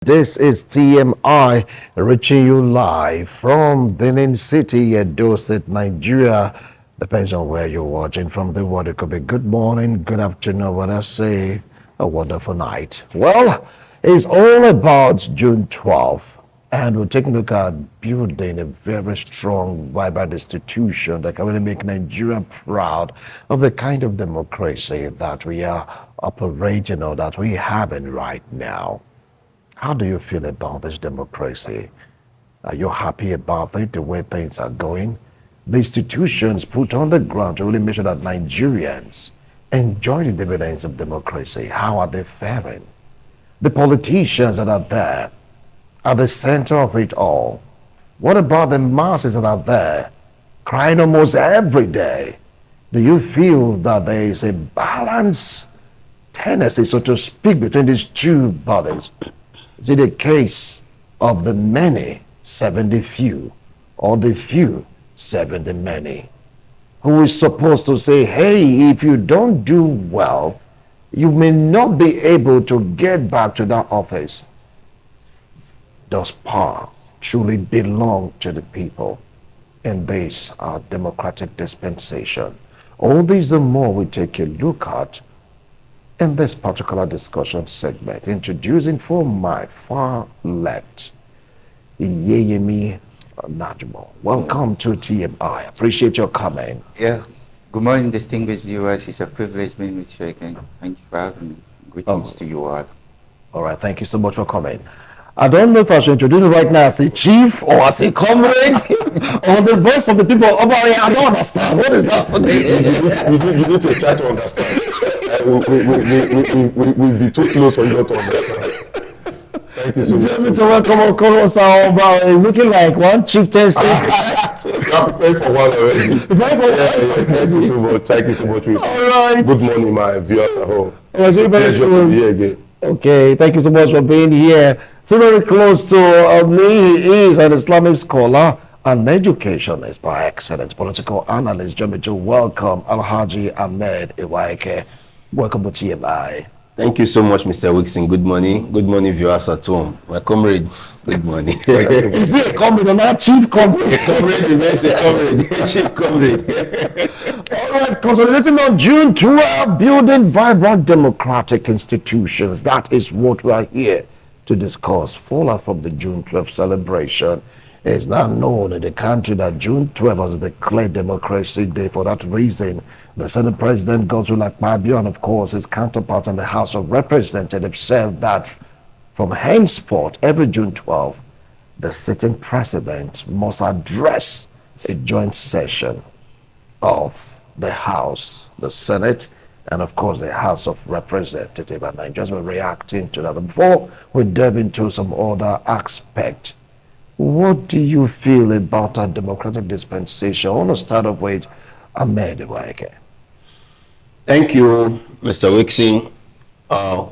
This is TMI reaching you live from Benin City, Edo State, Nigeria. Depends on where you're watching from the world. It could be good morning, good afternoon, when I say a wonderful night. Well, it's all about June 12th, and we're taking a look at building a very strong, vibrant institution that can really make Nigeria proud of the kind of democracy that we are operating or that we have in right now. How do you feel about this democracy? Are you happy about it, the way things are going? The institutions put on the ground to really make sure that Nigerians enjoy the dividends of democracy. How are they faring? The politicians that are there at the center of it all. What about the masses that are there crying almost every day? Do you feel that there is a balance, tendency, so to speak, between these two bodies? Is it a case of the many serving the few, or the few serving the many? Who is supposed to say, hey, if you don't do well, you may not be able to get back to that office? Does power truly belong to the people in this democratic dispensation? All these and more we take a look at in this particular discussion segment, introducing from my far left, Yeyemi Najmo. Welcome to TMI. Appreciate your coming. Yeah. Good morning, distinguished viewers. It's a privilege being with you again. Thank you for having me. Greetings to you all. All right. Thank you so much for coming. I don't know if I should introduce you right now as a chief or as a comrade or the voice of the people. Oh, I don't understand. What is happening? You need to try to understand. We'll be too close for you not to understand. Thank you so much. Let me to welcome our co-host. It's looking like one chieftain. I'm preparing for one already. Thank you so much. Thank you so much. All right. Good morning, my viewers at home. Pleasure to be here again. Okay, thank you so much for being here. So very close to me, he is an Islamic scholar and educationist by excellence, political analyst. Jomijo, welcome, Alhaji Ahmed Iwaike. Welcome to TMI. Thank you so much, Mr. Wixon. Good morning. Good morning, viewers at home. My comrade, good morning. Is he a comrade or not? Chief comrade? Chief comrade. All right, consolidating on June 12, building vibrant democratic institutions. That is what we are here to discuss. Fallout from the June 12 celebration. It's now known in the country that June 12 was declared Democracy Day. For that reason, the Senate President Godswill Akpabio and, of course, his counterpart in the House of Representatives said that from henceforth, every June 12, the sitting president must address a joint session of the House, the Senate, and of course the House of Representatives. And I'm just reacting to that. Before we delve into some other aspect, what do you feel about our democratic dispensation? I want to start off with Ahmed Iwaike. Thank you, Mr. Wixon.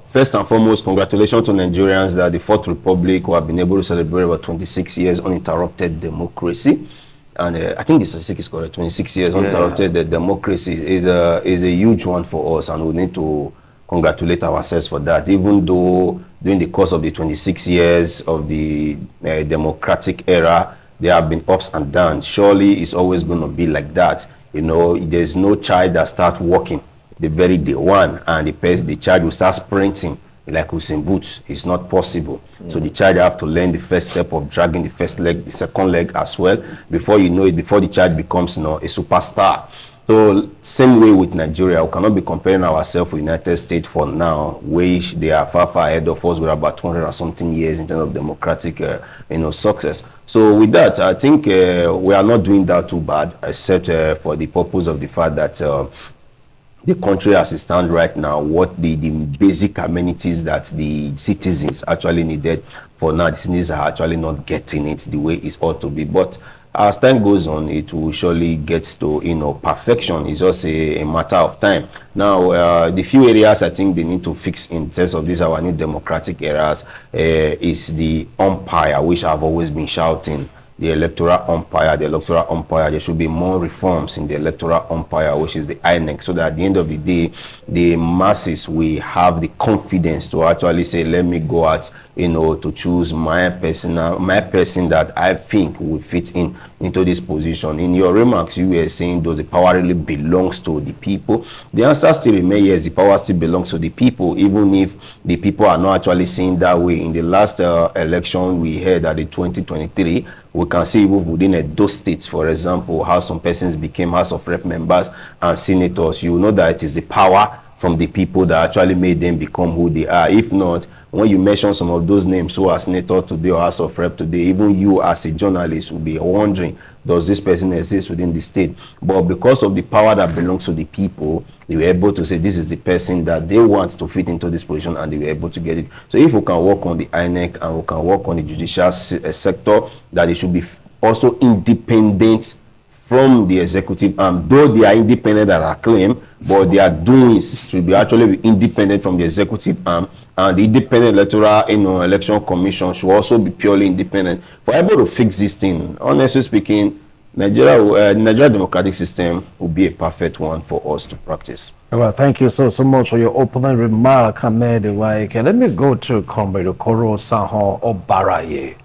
First and foremost, congratulations to Nigerians that the Fourth Republic who have been able to celebrate about 26 years uninterrupted democracy. And I think the statistic is correct, 26 years uninterrupted democracy is a huge one for us, and we need to congratulate ourselves for that, even though during the course of the 26 years of the democratic era, there have been ups and downs. Surely it's always going to be like that. You know, there's no child that starts walking the very day one, and the child will start sprinting like Usain Bolt. It's not possible. So the child have to learn the first step of dragging the first leg, the second leg as well. Before you know it, before the child becomes, a superstar. So same way with Nigeria, we cannot be comparing ourselves with United States for now, which they are far ahead of us with about 200 or something years in terms of democratic, success. So with that, I think we are not doing that too bad, except for the purpose of the fact that the country as it stands right now, what the basic amenities that the citizens actually needed for now, the citizens are actually not getting it the way it ought to be. But as time goes on, it will surely get to perfection. It's just a matter of time. Now, the few areas I think they need to fix in terms of these our new democratic eras is the umpire, which I've always been shouting. the electoral umpire. The electoral umpire, there should be more reforms in the electoral umpire, which is the INEC, so that at the end of the day, the masses will have the confidence to actually say, let me go out, to choose my person that I think will fit into this position. In your remarks, you were saying, does the power really belongs to the people? The answer still remains yes, the power still belongs to the people, even if the people are not actually seeing that way. In the last election we had at the 2023, we can see even within those states, for example, how some persons became House of Rep members and senators. You know that it is the power from the people that actually made them become who they are. If not, when you mention some of those names who are senator today or House of Rep today, even you as a journalist will be wondering, does this person exist within the state? But because of the power that belongs to the people, they were able to say this is the person that they want to fit into this position, and they were able to get it. So if we can work on the INEC and we can work on the judicial sector, that it should be also independent from the executive arm, though they are independent as I claim, but their doings should be actually be independent from the executive arm, and the independent electoral election commission should also be purely independent. For able to fix this thing, honestly speaking, Nigeria democratic system will be a perfect one for us to practice. Well, thank you so much for your opening remark, Ahmed Iwaike. Let me go to Comrade Okoro Sanho Obaraye.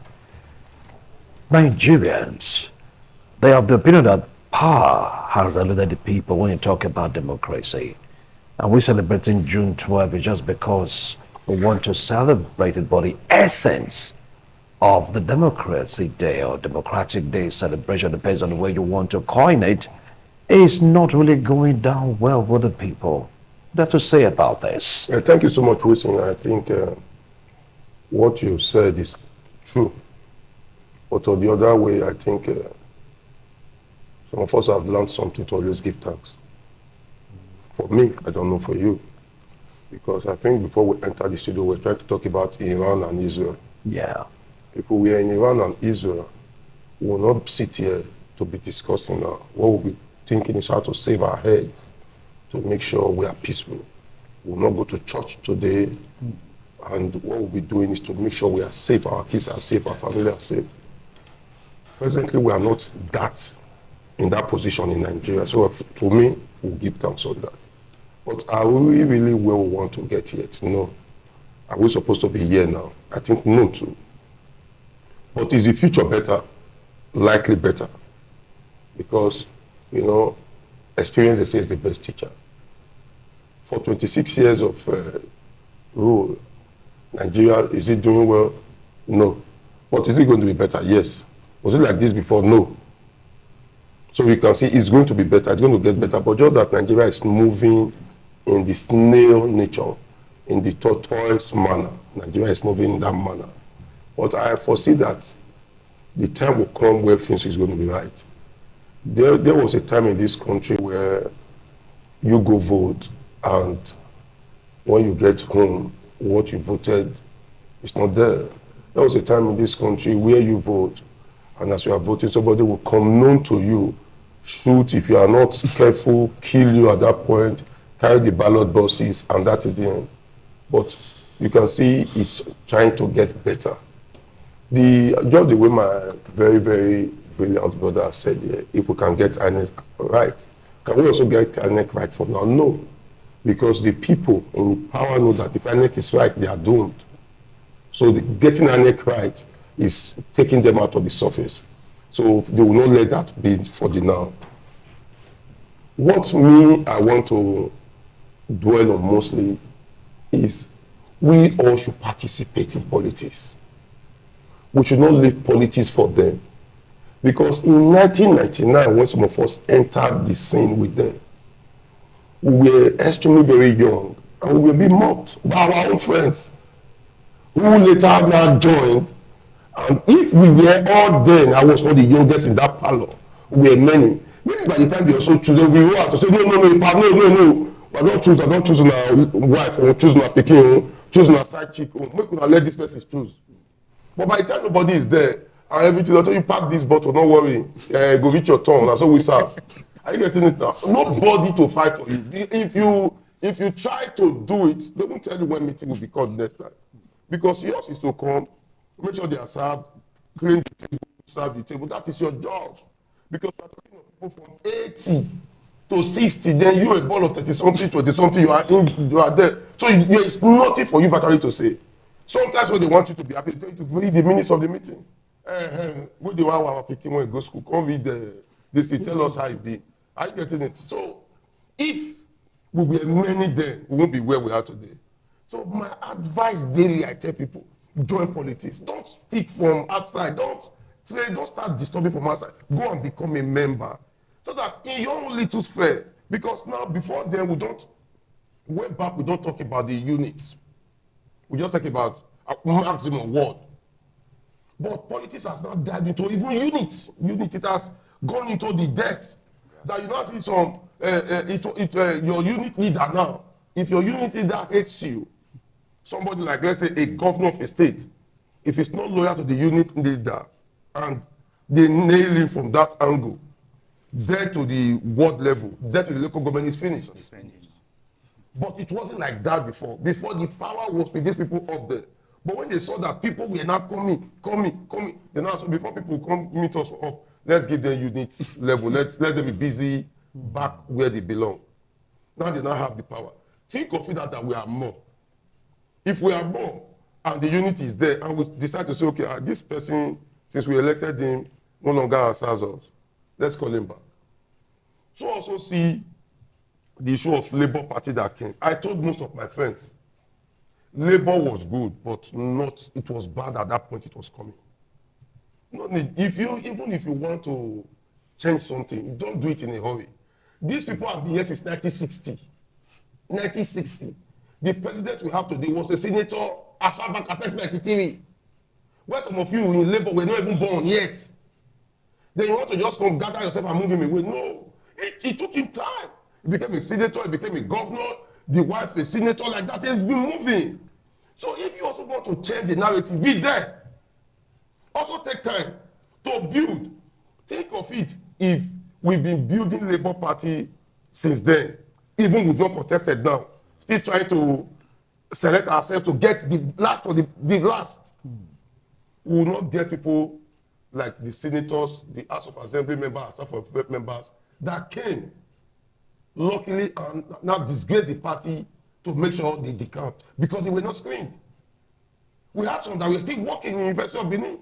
Nigerians, they have the opinion that power has eluded the people when you talk about democracy. And we're celebrating June 12th just because we want to celebrate it, but the essence of the Democracy Day or Democratic Day celebration, depends on the way you want to coin it, is not really going down well with the people. What do you have to say about this? Thank you so much, Wilson. I think what you said is true. But on the other way, I think some of us have learned something to always give thanks. For me, I don't know for you. Because I think before we enter the studio, we're trying to talk about Iran and Israel. Yeah. If we were in Iran and Israel, we will not sit here to be discussing what we'll be thinking is how to save our heads to make sure we are peaceful. We will not go to church today, and what we'll be doing is to make sure we are safe, our kids are safe, our family are safe. Presently, we are not in that position in Nigeria. So to me, we'll give thanks on that. But are we really where we want to get yet? No. Are we supposed to be here now? I think no too. But is the future better? Likely better. Because, experience, they say, is the best teacher. For 26 years of rule, Nigeria, is it doing well? No. But is it going to be better? Yes. Was it like this before? No. So we can see it's going to be better. It's going to get better. But just that Nigeria is moving in the snail nature, in the tortoise manner. Nigeria is moving in that manner. But I foresee that the time will come where things is going to be right. There was a time in this country where you go vote, and when you get home, what you voted is not there. There was a time in this country where you vote, and as you are voting, somebody will come known to you, shoot if you are not careful, kill you at that point, carry the ballot boxes, and that is the end. But you can see it's trying to get better. Just the way my very, very brilliant brother said here, if we can get INEC right, can we also get INEC right from now? No. Because the people in power know that if INEC is right, they are doomed. So getting INEC right is taking them out of the surface. So they will not let that be for the now. What I want to dwell on mostly is we all should participate in politics. We should not leave politics for them. Because in 1999, when some of us entered the scene with them, we were extremely very young, and we were being mocked by our own friends, who later now joined. And if we were all then, I was not the youngest in that parlor, we were many. Maybe by the time they also choose, we were out to say, no, we're not choosing our wife, or choosing our pikin, choosing our side chick, we could not let this person choose. But by the time nobody is there, and everything, until you pack this bottle, don't worry, go reach your turn, that's all we serve. Are you getting it now? Nobody to fight for you. If you try to do it, they won't tell you when meeting will be called next time. Because yours is to come, make sure they are served, clean the table, serve the table. That is your job. Because you're talking of people from 80 to 60, then you a ball of 30-something, 20-something, you are there. So it's nothing for you virtually to say. Sometimes when they want you to be happy, they tell you to read the minutes of the meeting. When they want our picking when we go to school, come read this, tell us how it be. Are you getting it? So if we were many then, we won't be where we are today. So my advice daily, I tell people, join politics. Don't speak from outside. Don't start disturbing from outside. Go and become a member. So that in your own little sphere, because now before then way back we don't talk about the units. We just talk about maximum word. But politics has now dived into even units. It has gone into the depth. That you now see some, your unit leader now. If your unit leader hates you, somebody like, let's say, a governor of a state, if it's not loyal to the unit leader and they nail him from that angle, there to the ward level, there to the local government is finished. But it wasn't like that before. Before, the power was with these people up there. But when they saw that people were not coming, they now so before people come meet us up, let's give them unit level. Let them be busy back where they belong. Now they now have the power. Think of it that we are more. If we are more and the unit is there and we decide to say, okay, this person, since we elected him, no longer answers us, let's call him back. So also see the issue of Labour Party that came. I told most of my friends, Labour was good, but it was bad at that point it was coming. Even if you want to change something, don't do it in a hurry. These people have been here since 1960. 1960. The president we have today was a senator as far back as 1993. Where some of you in Labour were not even born yet. Then you want to just come gather yourself and move him away. No. It took him time. He became a senator, he became a governor, the wife a senator, like that. He's been moving. So if you also want to change the narrative, be there. Also take time to build. Think of it if we've been building Labour Party since then, even we've not contested now, still trying to select ourselves to get the last or the last. We will not get people like the senators, the House of Assembly members, House of Rep members that came luckily and now disgrace the party to make sure they decamp because they were not screened. We had some that were still working in the University of Benin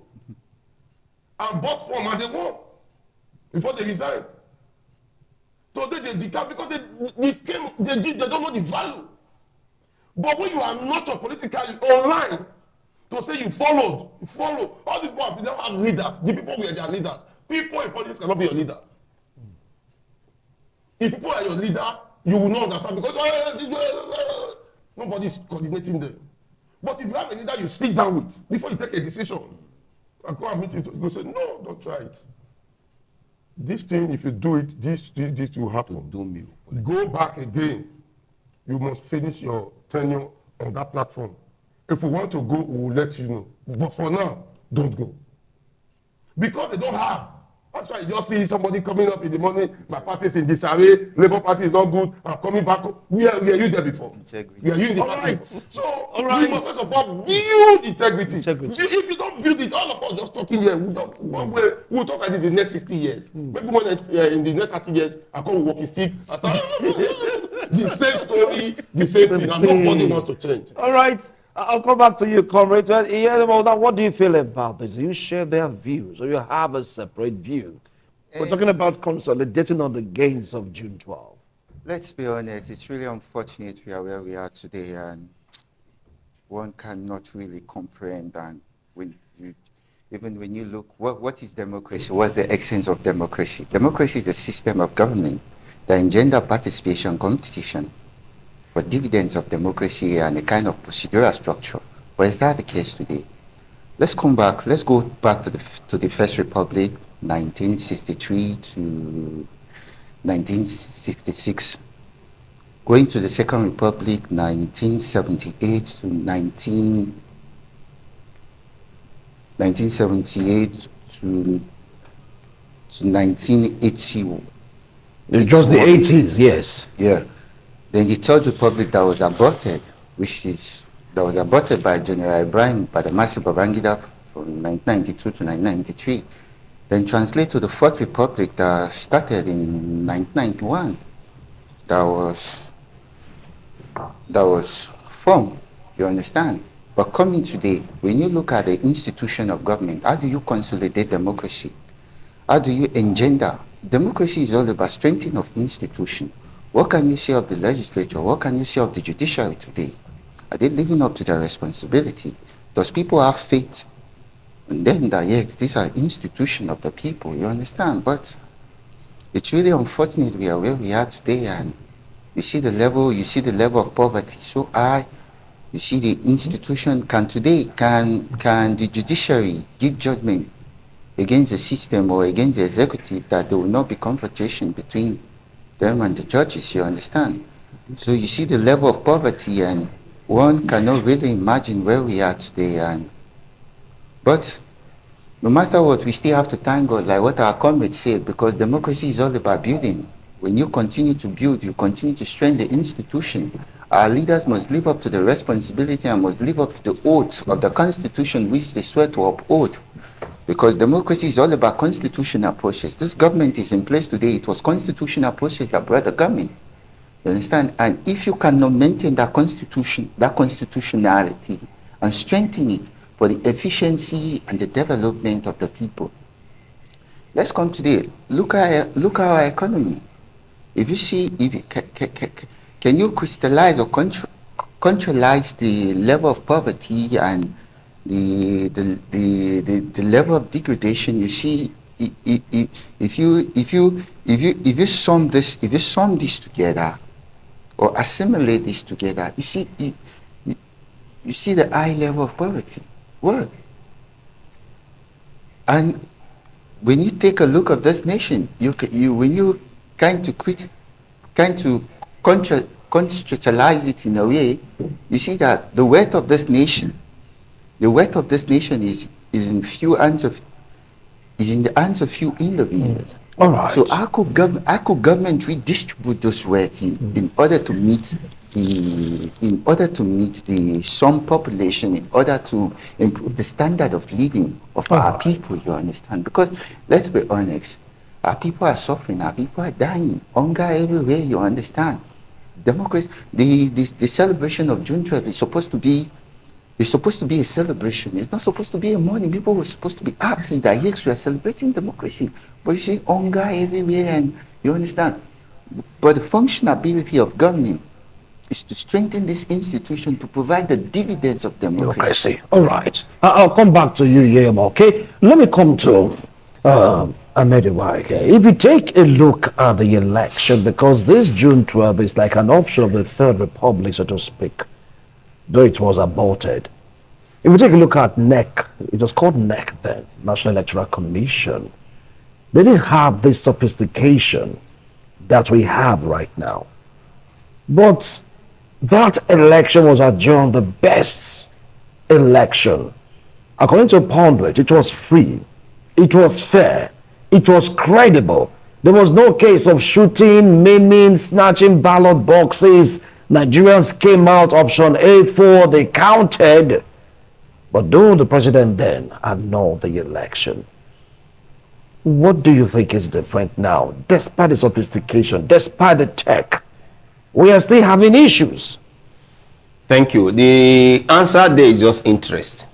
and bought from and they won before they resigned. Today they decamp because they don't know the value. But when you are not politically online, to say you follow. All these people, they don't have leaders. The people were their leaders. People in politics cannot be your leader. If people are your leader, you will not understand because nobody's coordinating them. But if you have a leader you sit down with before you take a decision and go and meet him, you say, no, don't try it. This thing, if you do it, this will happen. Go back again. You must finish your tenure on that platform. If we want to go, we will let you know. But for now, don't go. Because they don't have. That's why you just see somebody coming up in the morning, my party is in disarray, Labour Party is not good, I'm coming back. We are you there before. Integrity. We are you in the party before. So we must first of all build integrity. If you don't build it, all of us just talking here, we'll talk like this in the next 60 years. Maybe when in the next 30 years, I come walking stick, I start the same story, the same thing, and nobody wants to change. All right. I'll come back to you, comrade. What do you feel about this? Do you share their views or you have a separate view? We're talking about consolidating on the gains of June 12. Let's be honest, it's really unfortunate we are where we are today, and one cannot really comprehend. And even when you look, what is democracy? What's the essence of democracy? Democracy is a system of government that engender participation and competition for dividends of democracy and a kind of procedural structure. But is that the case today? Let's go back to the First Republic, 1963 to 1966. Going to the Second Republic, 1978 to 1978 to 1980. It's just the 80s, yes. Yeah. Then the Third Republic that was aborted, that was aborted by General Ibrahim, by the Master Babangida from 1992 to 1993. Then translate to the Fourth Republic that started in 1991. That was formed, you understand? But coming today, when you look at the institution of government, how do you consolidate democracy? How do you engender? Democracy is all about strengthening of institution. What can you say of the legislature? What can you say of the judiciary today? Are they living up to their responsibility? Does people have faith? And then that, yes, these are institutions of the people, you understand? But it's really unfortunate we are where we are today, and you see the level of poverty so high. You see the institution can the judiciary give judgment against the system or against the executive that there will not be confrontation between them and the judges, you understand? So you see the level of poverty, and one cannot really imagine where we are today. But no matter what, we still have to thank God, like what our comrades said, because democracy is all about building. When you continue to build, you continue to strengthen the institution. Our leaders must live up to the responsibility and must live up to the oaths of the Constitution which they swear to uphold. Because democracy is all about constitutional process. This government is in place today. It was constitutional process that brought the government. You understand? And if you cannot maintain that constitution, that constitutionality, and strengthen it for the efficiency and the development of the people. Let's come today. Look at our economy. If you see, can you crystallize or controlize the level of poverty and the level of degradation? You see, if you sum this together or assimilate this together, you see the high level of poverty. What? And when you take a look of this nation, when you kind to contextualize it in a way, you see that the wealth of this nation is in the hands of few individuals. All right. So how could government redistribute those wealth in order to meet the some population, in order to improve the standard of living of our people, you understand? Because let's be honest, our people are suffering, our people are dying, hunger everywhere, you understand? Democracy, the celebration of June 12th is supposed to be a celebration. It's not supposed to be a mourning. People were supposed to be happy that yes, we are celebrating democracy. But you see hunger everywhere, and you understand? But the functionality of government is to strengthen this institution to provide the dividends of democracy. All right. I'll come back to you, Yem, okay? Let me come to Amediwa. If you take a look at the election, because this June 12th is like an offshoot of the Third Republic, so to speak, though it was aborted. If you take a look at NEC, it was called NEC then, National Electoral Commission. They didn't have this sophistication that we have right now. But that election was adjourned the best election. According to Pondwit, it was free, it was fair, it was credible. There was no case of shooting, maiming, snatching ballot boxes. Nigerians came out option A4, they counted. But though the president then annulled the election, what do you think is different now? Despite the sophistication, despite the tech, we are still having issues. Thank you. The answer there is just interest.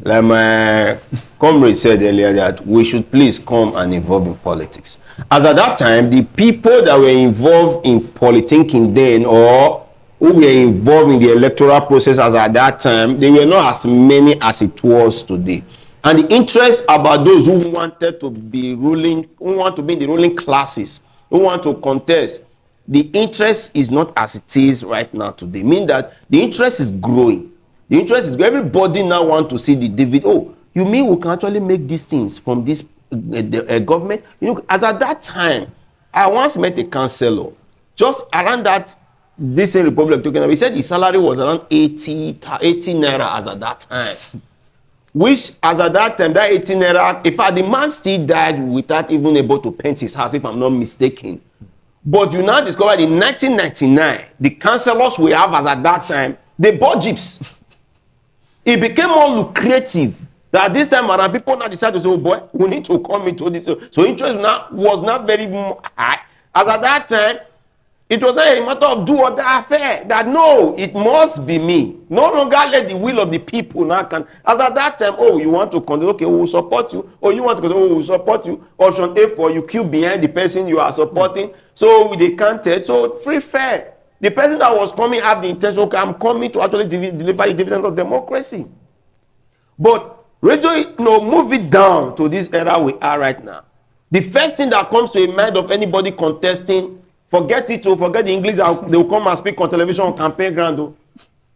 Like my comrade said earlier, that we should please come and involve in politics. As at that time, the people that were involved in politicking then, or who were involved in the electoral process as at that time, they were not as many as it was today. And the interest about those who wanted to be ruling, who want to be in the ruling classes, who want to contest, the interest is not as it is right now today. Mean that the interest is growing. The interest is growing. Everybody now want to see the dividend. Oh, you mean we can actually make these things from this government? You know, as at that time, I once met a councillor just around that this republic talking about. He said his salary was around 80 naira as at that time. Which, as at that time, that 18 naira, in fact, the man still died without even able to paint his house, if I'm not mistaken. But you now discover in 1999, the councillors we have as at that time, they bought jeeps. It became more lucrative That this time around, people now decide to say, oh boy, we need to come into this. So interest now was not very high. As at that time, it was not a matter of do or die affair. That no, it must be me. No longer let the will of the people now can. As at that time, oh, you want to continue, okay, we will support you. Oh, you want to continue, oh, we will support you. Option A for you queue behind the person you are supporting. So they counted. So free fair. The person that was coming had the intention, okay, I'm coming to actually deliver the dividend of democracy. But move it down to this era we are right now. The first thing that comes to a mind of anybody contesting, forget the English, they will come and speak on television on campaign ground,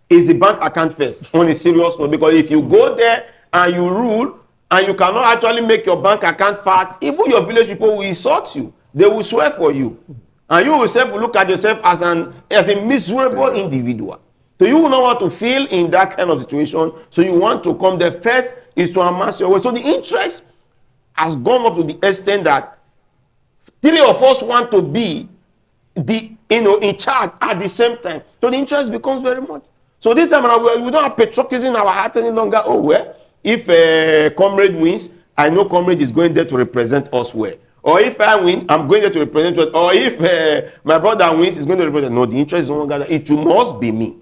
is the bank account first on a serious note. Because if you go there and you rule and you cannot actually make your bank account fat, even your village people will insult you. They will swear for you. And you yourself will look at yourself as a miserable individual. So you will not want to feel in that kind of situation. So you want to come there. First is to amass your wealth. So the interest has gone up to the extent that three of us want to be in charge at the same time. So the interest becomes very much. So this time around, we don't have patriotism in our heart any longer. Oh, well, if a comrade wins, I know comrade is going there to represent us well. Or if I win, I'm going there to represent us. Or if my brother wins, he's going to represent. No, the interest is no longer that. It must be me.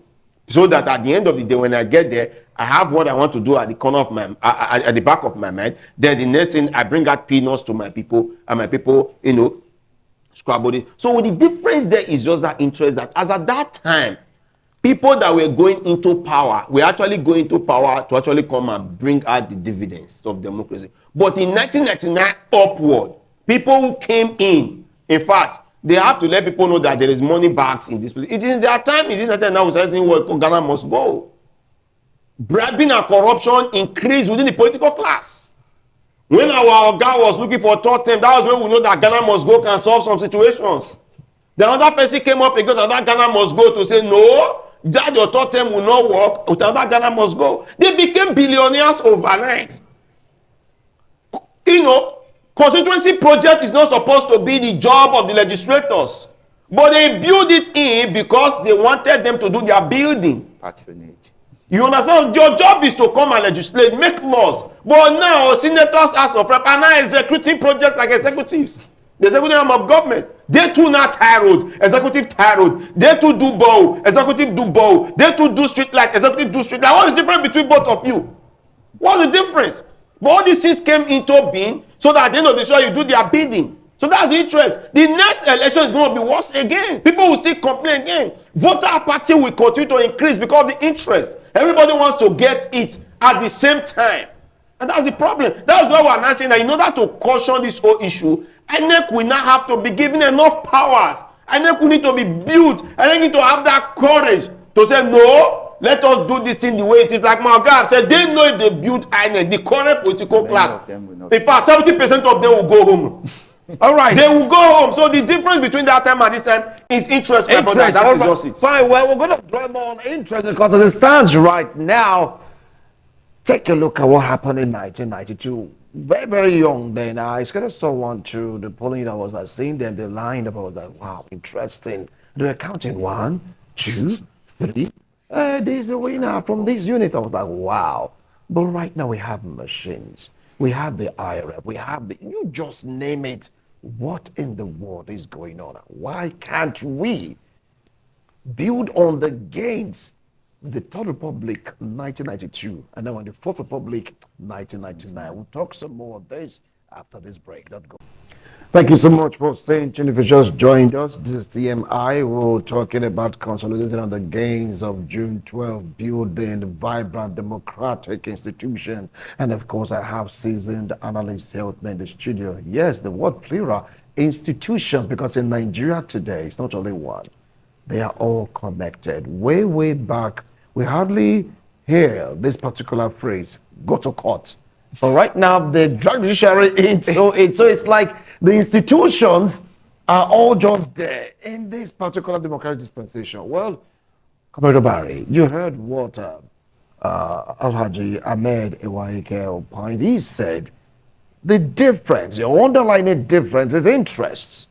So that at the end of the day, when I get there, I have what I want to do at the corner of my, at the back of my mind. Then the next thing, I bring out peanuts to my people, and my people, scrabble it. So the difference there is just that interest that as at that time, people that were going into power were actually going into power to actually come and bring out the dividends of democracy. But in 1999 upward, people who came in fact, they have to let people know that there is money bags in this place. It is their time, it is not time now we start saying, well, Ghana must go. Bribing and corruption increased within the political class. When our guy was looking for a third term, that was when we know that Ghana must go can solve some situations. The other person came up again, another Ghana must go to say, no, that your third term will not work, another Ghana must go. They became billionaires overnight. Constituency project is not supposed to be the job of the legislators. But they build it in because they wanted them to do their building. Patronage. You understand? Your job is to come and legislate, make laws. But now senators, House of Rep, are now executing projects like executives. The executive arm of government. They too now tie roads, executive tie road. They too do bow, executive do bow. They too do street light, executive do street light. What's the difference between both of you? What's the difference? But all these things came into being so that at the end of the show you do their bidding. So that's the interest. The next election is going to be worse again. People will still complain again. Voter apathy will continue to increase because of the interest. Everybody wants to get it at the same time. And that's the problem. That's why we're now saying that in order to caution this whole issue, INEC will now have to be given enough powers. INEC will need to be built. INEC need to have that courage to say, no, let us do this thing the way it is. Like my guy said, they know if they build INEC, the current political class, in fact, 70% of them will go home. All right. They will go home. So the difference between that time and this time is interest. That is just it. Fine. Well, we're going to dwell more on interest because as it stands right now, take a look at what happened in 1992. Very, very young then. I kind of saw one through the polling that was seeing them. They lined about that. Wow, interesting. They were counting 1, 2, 3. There's a winner from this unit. I was like, wow. But right now we have machines. We have the IRF. We have you just name it. What in the world is going on? Why can't we build on the gains? The Third Republic, 1992, and now in the Fourth Republic, 1999. We'll talk some more of this after this break. Don't go. Thank you so much for staying tuned. If you just joined us, this is TMI. We're talking about consolidating on the gains of June 12, building a vibrant democratic institution. And of course, I have seasoned analysts here with me in the studio. Yes, the word plural, institutions, because in Nigeria today, it's not only one. They are all connected. Way, way back, we hardly hear this particular phrase, go to court. But right now, they drag the judiciary into it. So it's like the institutions are all just there in this particular democratic dispensation. Well, Comrade Barry, you heard what Alhaji Ahmed Iwaike opined. He said the difference, the underlying difference is interests.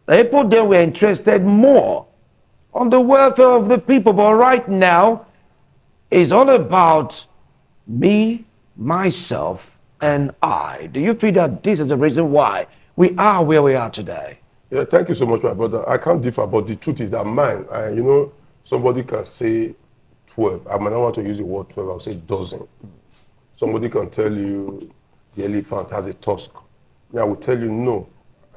The people there were interested more on the welfare of the people, but right now, it's all about me, myself, and I. Do you feel that this is the reason why we are where we are today? Yeah, thank you so much, my brother. I can't differ, but the truth is that mine, you know, somebody can say 12. I might not want to use the word 12, I'll say dozen. Somebody can tell you the elephant has a tusk. Me, I will tell you, no,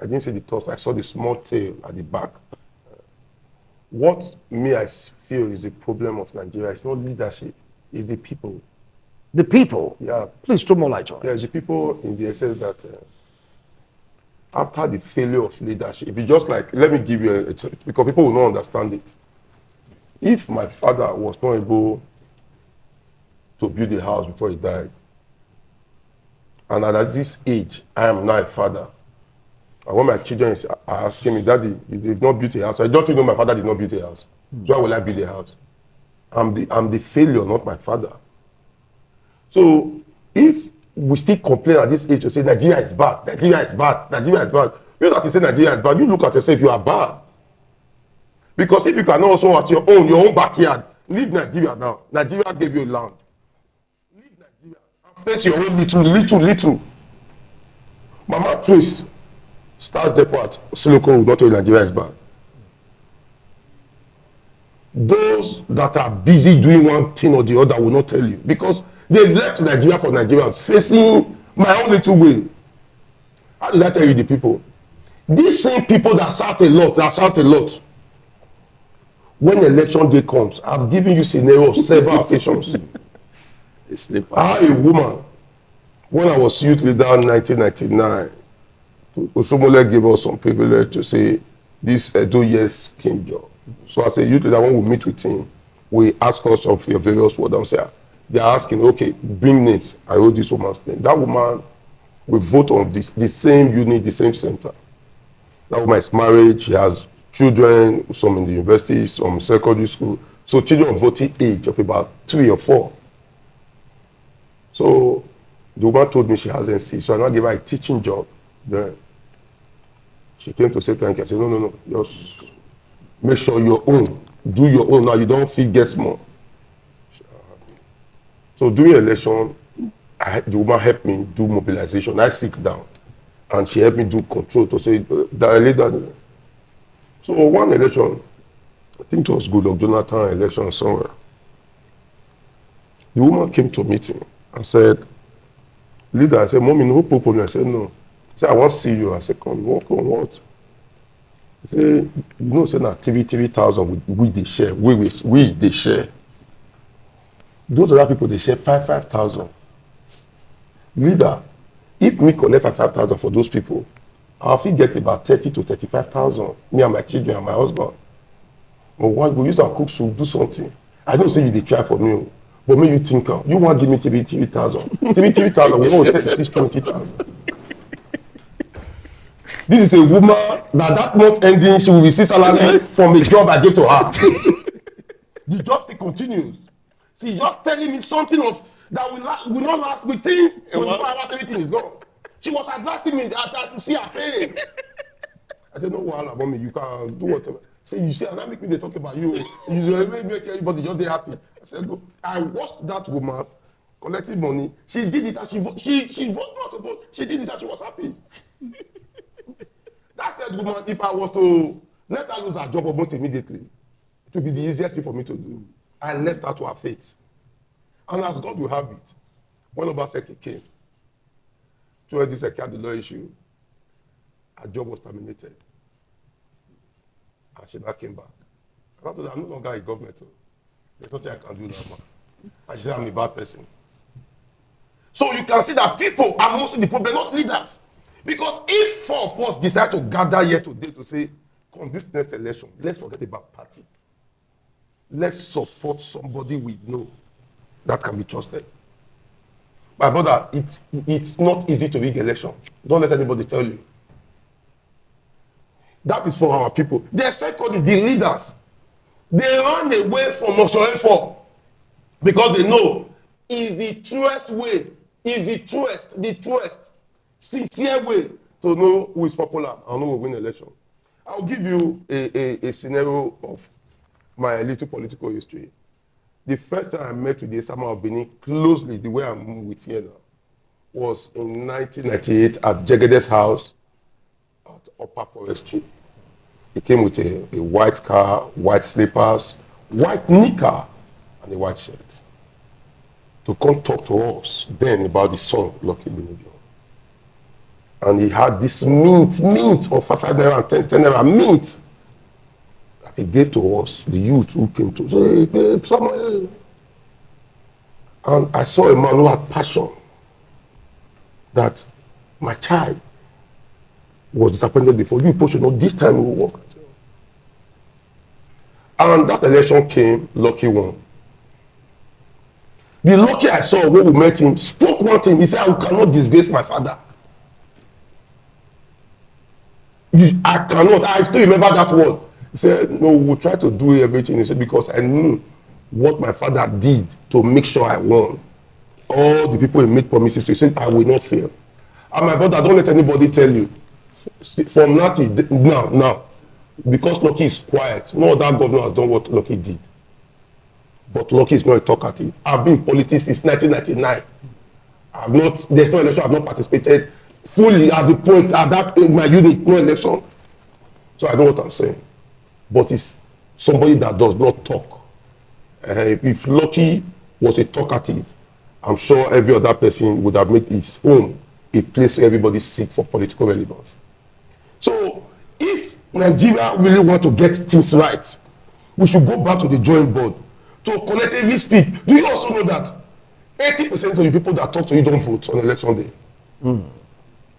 I didn't see the tusk. I saw the small tail at the back. What me I feel is the problem of Nigeria. It's not leadership, it's the people. The people? Yeah. Please throw more light on it. Yeah, the people in the sense that after the failure of leadership, if you just like, let me give you because people will not understand it. If my father was not able to build a house before he died, and at this age, I am now a father, and when my children are asking me, Daddy, you've not built a house. I don't know my father did not build a house. So why will I build a house? I'm the failure, not my father. So if we still complain at this age to say Nigeria is bad, Nigeria is bad, Nigeria is bad, you don't have to say Nigeria is bad. You look at yourself, you are bad. Because if you cannot also at your own backyard, leave Nigeria now. Nigeria gave you land. Leave Nigeria and face your own little. Mama twist. Start depot at Siloko will not tell you Nigeria is bad. Those that are busy doing one thing or the other will not tell you because they've left Nigeria for Nigeria facing my own little way. How did I tell you the people? These same people that shout a lot, when election day comes, I've given you scenario of several occasions. I had a woman, when I was youth leader in 1999, Osomole gave us some privilege to say this Edo yes came job. So as a youth leader, when we meet with him, we ask us of your various words and say, they're asking, okay, bring names. I wrote this woman's name. That woman, we vote on the same unit, the same center. That woman is married, she has children, some in the university, some secondary school. So children of voting age of about 3 or 4. So the woman told me she has NC, so I now gave her a teaching job. Then she came to say thank you. I said, no, just make sure your own, do your own now, you don't feel get small. So during election, the woman helped me do mobilization. I sit down and she helped me do control to say that. So one election, I think it was Goodluck Jonathan election somewhere. The woman came to meet me and said, leader, I said, Mommy, no problem. I said, no. She said, I want to see you. I said, come, walk on what? I said, you know, say now TV,000 we they share. We they share. Those other people they share 5,000. Leader, if we collect 5,000 for those people, I'll feel get about 30 to 35,000. Me and my children and my husband. But why we use our cook soup, do something. I don't say you they try for me, but me you think you want to give me TV,000. TV,000, we want to take at least 20,000. This is a woman that month ending she will receive salary from a job I gave to her. The job still continues. She's just telling me something of that will not last within 24 hours. Everything is gone. She was advising me that I should see her pain. I said, no, wahala, mommy, you can do whatever. Say, you see, and that make me they talk about you. You make everybody just they happy. I said, go. I watched that woman collecting money. She did it as she voted not to vote. She did it as she was happy. That said, woman, if I was to let her lose her job almost immediately, it would be the easiest thing for me to do. I left her to her fate. And as God will have it, when Obaseki came, to this had the law issue, her job was terminated. And she now came back. And I told her, I'm no longer a government. There's nothing I can do now, man. And she said, I'm a bad person. So you can see that people are mostly the problem, not leaders. Because if 4 of us decide to gather here today to say, come this next election, let's forget about party. Let's support somebody we know that can be trusted. My brother, it's not easy to rig election. Don't let anybody tell you. That is for our people. The secondly, the leaders, they run away from Motion 4 because they know is the truest way, is the truest, sincere way to know who is popular and who will win election. I'll give you a scenario of my little political history. The first time I met with the Sama of Benin closely, the way I'm with here now, was in 1998 at Jegede's house at Upper Forest Street. He came with a white car, white slippers, white knicker, and a white shirt to come talk to us then about the song Lucky Benediction. And he had this mint of 5 naira and 10 naira mint that he gave to us, the youth who came to say, hey, babe, someone. And I saw a man who had passion that my child was disappointed before. You push, this time we will work. And that election came, Lucky won. The Lucky I saw when we met him spoke one thing. He said, I cannot disgrace my father. I cannot. I still remember that word. He said, no, we'll try to do everything. He said, because I knew what my father did to make sure I won. All the people he made promises to, he said, I will not fail. And my brother, don't let anybody tell you. From now, because Lucky is quiet, no other governor has done what Lucky did. But Lucky is not a talkative. I've been in politics since 1999. There's no election I've not participated fully at the point at that in my unit, no election. So I know what I'm saying. But it's somebody that does not talk. If Lucky was a talkative, I'm sure every other person would have made his own a place where everybody seek for political relevance. So if Nigeria really want to get things right, we should go back to the drawing board to collectively speak. Do you also know that 80% of the people that talk to you don't vote on election day?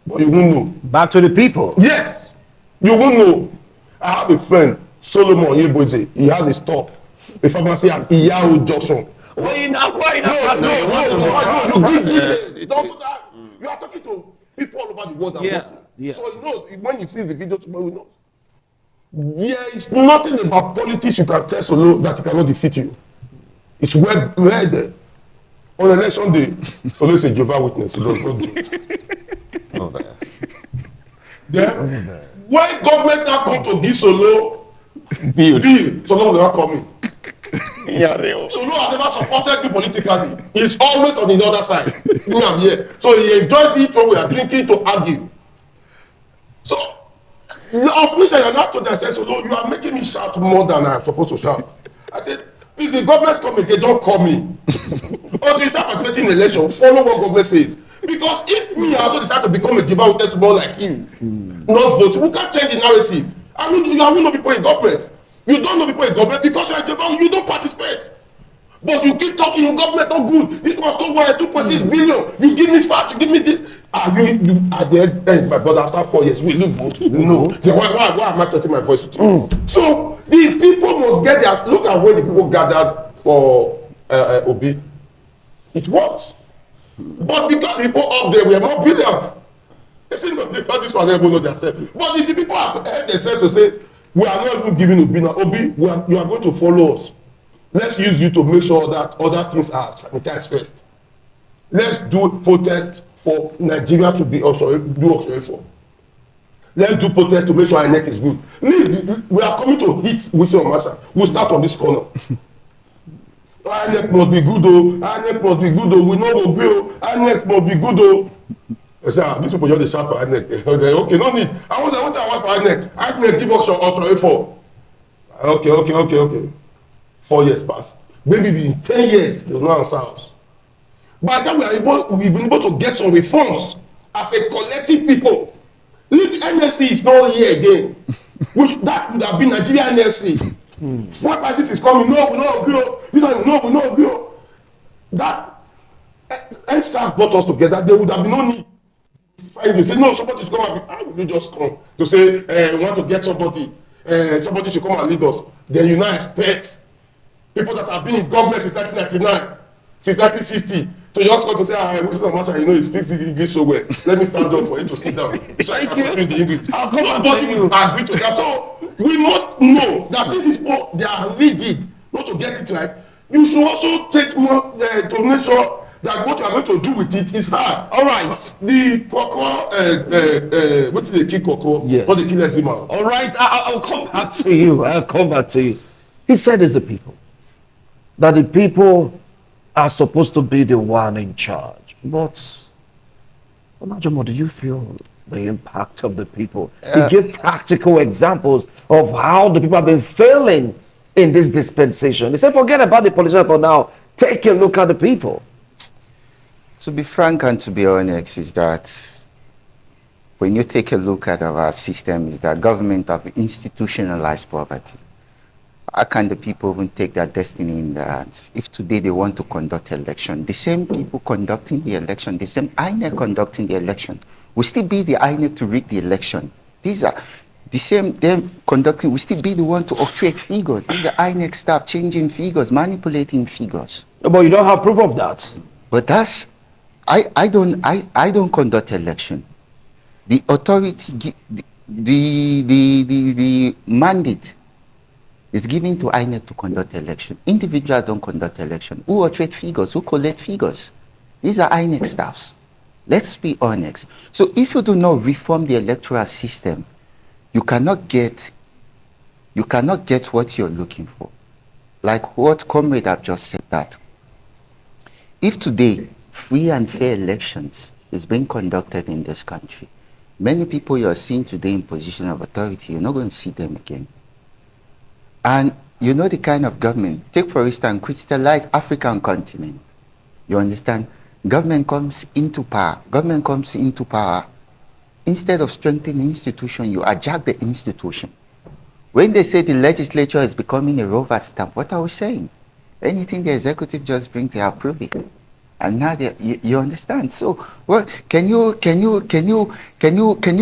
But you won't know. Back to the people. Yes, you won't know. I have a friend, Solomon Yeboze. He has a store, a pharmacy at Iyao Junction. Why not? No, you are talking to people all over the world. Yeah. So you know, when you see the video tomorrow, you know. There is nothing about politics you can tell Solo that it cannot defeat you. It's well there. On election day, Solo is a Jehovah's Witness. He does not do it. Then, when government now come to give Solo bill, Solo will not come in. Solo has never supported me politically. He's always on the other side. Me, I'm here. So he enjoys it when we are drinking to argue. So, of me saying, not to them, I said, Solo, you are making me shout more than I'm supposed to shout. I said, please, the government come again, don't call me. Until you start participating in the election, follow what government says. Because if me also decide to become a giver witness more like you, not vote, we can't change the narrative. I mean, you know people in government. You don't know people in government because you are a giver, you don't participate. But you keep talking, government not good. This was so why 2.6 billion. You give me fat, you give me this. Are you at the end, my brother, after 4 years, will you vote? No. Then why am I stretching my voice to you? So the people must get their look at where the people gathered for Obi. It works. But because people up there were more brilliant, they say no, this one they know themselves. But if the people have heard themselves to say, we are not even giving Obi now. Obi, you are going to follow us. Let's use you to make sure that other things are sanitized first. Let's do protest for Nigeria to be also do for. Let's do protest to make sure our neck is good. We are coming to hit Wilson Masha. We'll start on this corner. Our neck must be good, though. Our neck must be good, though. We know we'll be. Our neck must be good, though. I say, these people just shout for our neck. Okay, no need. I want for our neck. Our neck give us your for. Okay. 4 years pass. Maybe in 10 years, they will not answer us. By the time we've been able to get some reforms as a collective people. If NSC is not here again, which that would have been Nigeria NSC. Fuel prices is coming. No, we don't agree. We don't agree. That NSAS brought us together. There would have been no need. You say no, somebody should come and how will you just come to say we want to get somebody? Somebody should come and lead us. Then you now expect people that have been in government since 1999, since 1960, to just come to say, Mr. Masha, you know, he speaks English so well. Let me stand up for him to sit down. So I can speak the English. I'll come and tell you. Agree to that. So we must know that since these people, they are rigid, not to get it right, you should also take more to make sure that what you are going to do with it is hard. All right. The Koko, what is the key Koko? Yes. What the kill Zima? All right, I'll come back to you. He said it's the people. that the people are supposed to be the one in charge. But Olajumo, do you feel the impact of the people? He gave practical examples of how the people have been failing in this dispensation. He said, forget about the politician for now. Take a look at the people. To be frank and to be honest, is that when you take a look at our system, is that government have institutionalized poverty. How can the people even take their destiny in their hands? If today they want to conduct election, the same people conducting the election, the same INEC conducting the election, will still be the INEC to rig the election. These are the same, them conducting, will still be the one to octroyate figures. These are INEC staff changing figures, manipulating figures. But you don't have proof of that. But that's, I don't conduct election. The authority, the mandate is given to INEC to conduct election. Individuals don't conduct election. Who octroyate figures? Who collect figures? These are INEC staffs. Let's be honest. So if you do not reform the electoral system, you cannot get what you're looking for. Like what Comrade have just said, that if today free and fair elections is being conducted in this country, many people you are seeing today in position of authority, you're not going to see them again. And you know the kind of government, take for instance, crystallize African continent. You understand? Government comes into power. Instead of strengthening institution, you hijack the institution. When they say the legislature is becoming a rubber stamp, what are we saying? Anything the executive just brings, they approve it. And now you understand. So what can you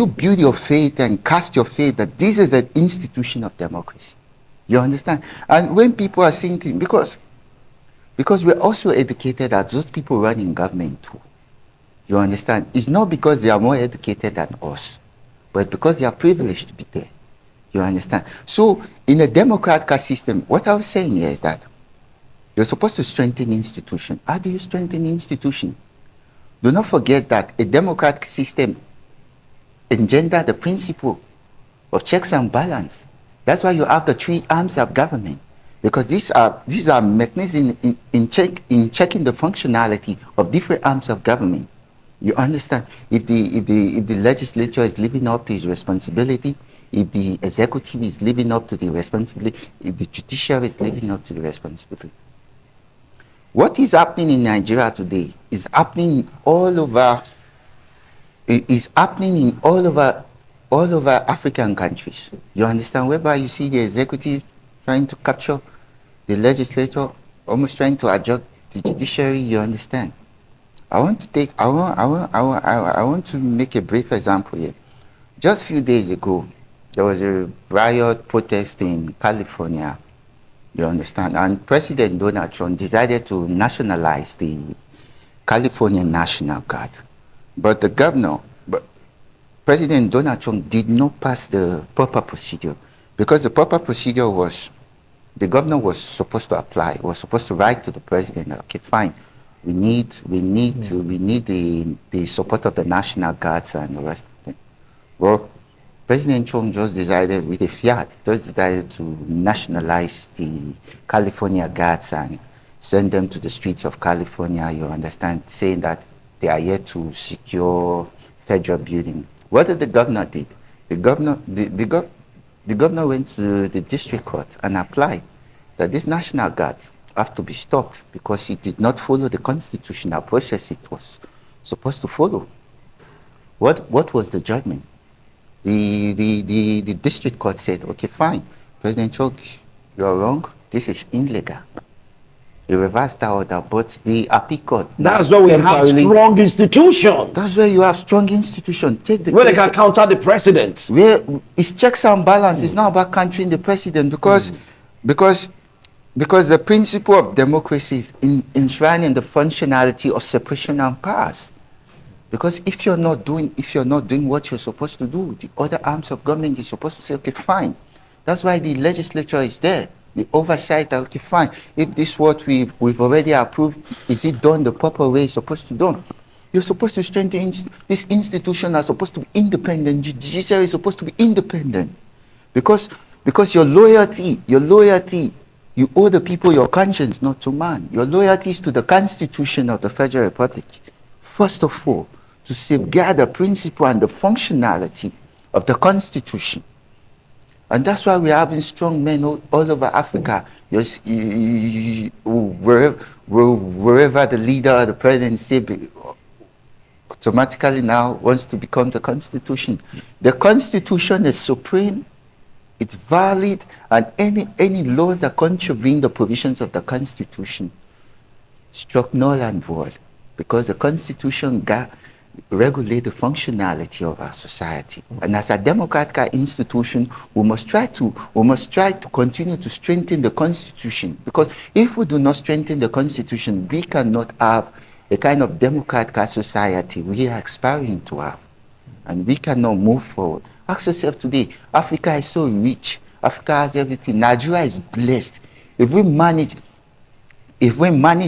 build your faith and cast your faith that this is an institution of democracy? You understand? And when people are saying things, because we're also educated as those people running government too. You understand? It's not because they are more educated than us, but because they are privileged to be there. You understand? So in a democratic system, what I was saying here is that you're supposed to strengthen institution. How do you strengthen institution? Do not forget that a democratic system engenders the principle of checks and balance. That's why you have the three arms of government, because these are mechanisms in checking the functionality of different arms of government. You understand? If the legislature is living up to its responsibility, if the executive is living up to the responsibility, if the judiciary is living up to the responsibility. What is happening in Nigeria today is happening all over. It is happening in all over African countries. You understand? Whereby you see the executive trying to capture the legislature, almost trying to adjust the judiciary. You understand? I want to make a brief example here. Just a few days ago, there was a riot protest in California. You understand? And President Donald Trump decided to nationalize the California National Guard. But President Donald Trump did not pass the proper procedure, because the proper procedure was the governor was supposed to apply, was supposed to write to the president, okay, fine, we need the support of the National Guards and the rest of them. Well, President Trump just decided with a fiat, just decided to nationalize the California Guards and send them to the streets of California, you understand, saying that they are here to secure federal building. What did the governor did? The governor went to the district court and applied that these National Guards have to be stopped because it did not follow the constitutional process it was supposed to follow. What was the judgment? The district court said, okay, fine, President Trump, you are wrong. This is illegal. He reversed that order, but the appeal court. That's where we have strong institutions. That's where you have strong institutions. Take the where they can counter the president. Where it's checks and balance. It's not about countering the president, because the principle of democracy is enshrined in the functionality of separation of powers. Because if you're not doing what you're supposed to do, the other arms of government is supposed to say, okay, fine. That's why the legislature is there. The oversight, okay, fine. If this is what we've already approved, is it done the proper way it's supposed to be done? You're supposed to strengthen this institution, are supposed to be independent. Judiciary is supposed to be independent, because your loyalty You owe the people your conscience, not to man. Your loyalty is to the Constitution of the Federal Republic. First of all, to safeguard the principle and the functionality of the Constitution. And that's why we're having strong men all over Africa. Wherever the leader or the president automatically now wants to become the Constitution. The Constitution is supreme, it's valid, and any laws that contravene the provisions of the Constitution struck null and void, because the Constitution regulate the functionality of our society. And as a democratic institution, we must try to continue to strengthen the Constitution, because if we do not strengthen the Constitution, we cannot have a kind of democratic society we are aspiring to have, and we cannot move forward. Ask yourself today, Africa is so rich, Africa has everything, Nigeria is blessed. If we manage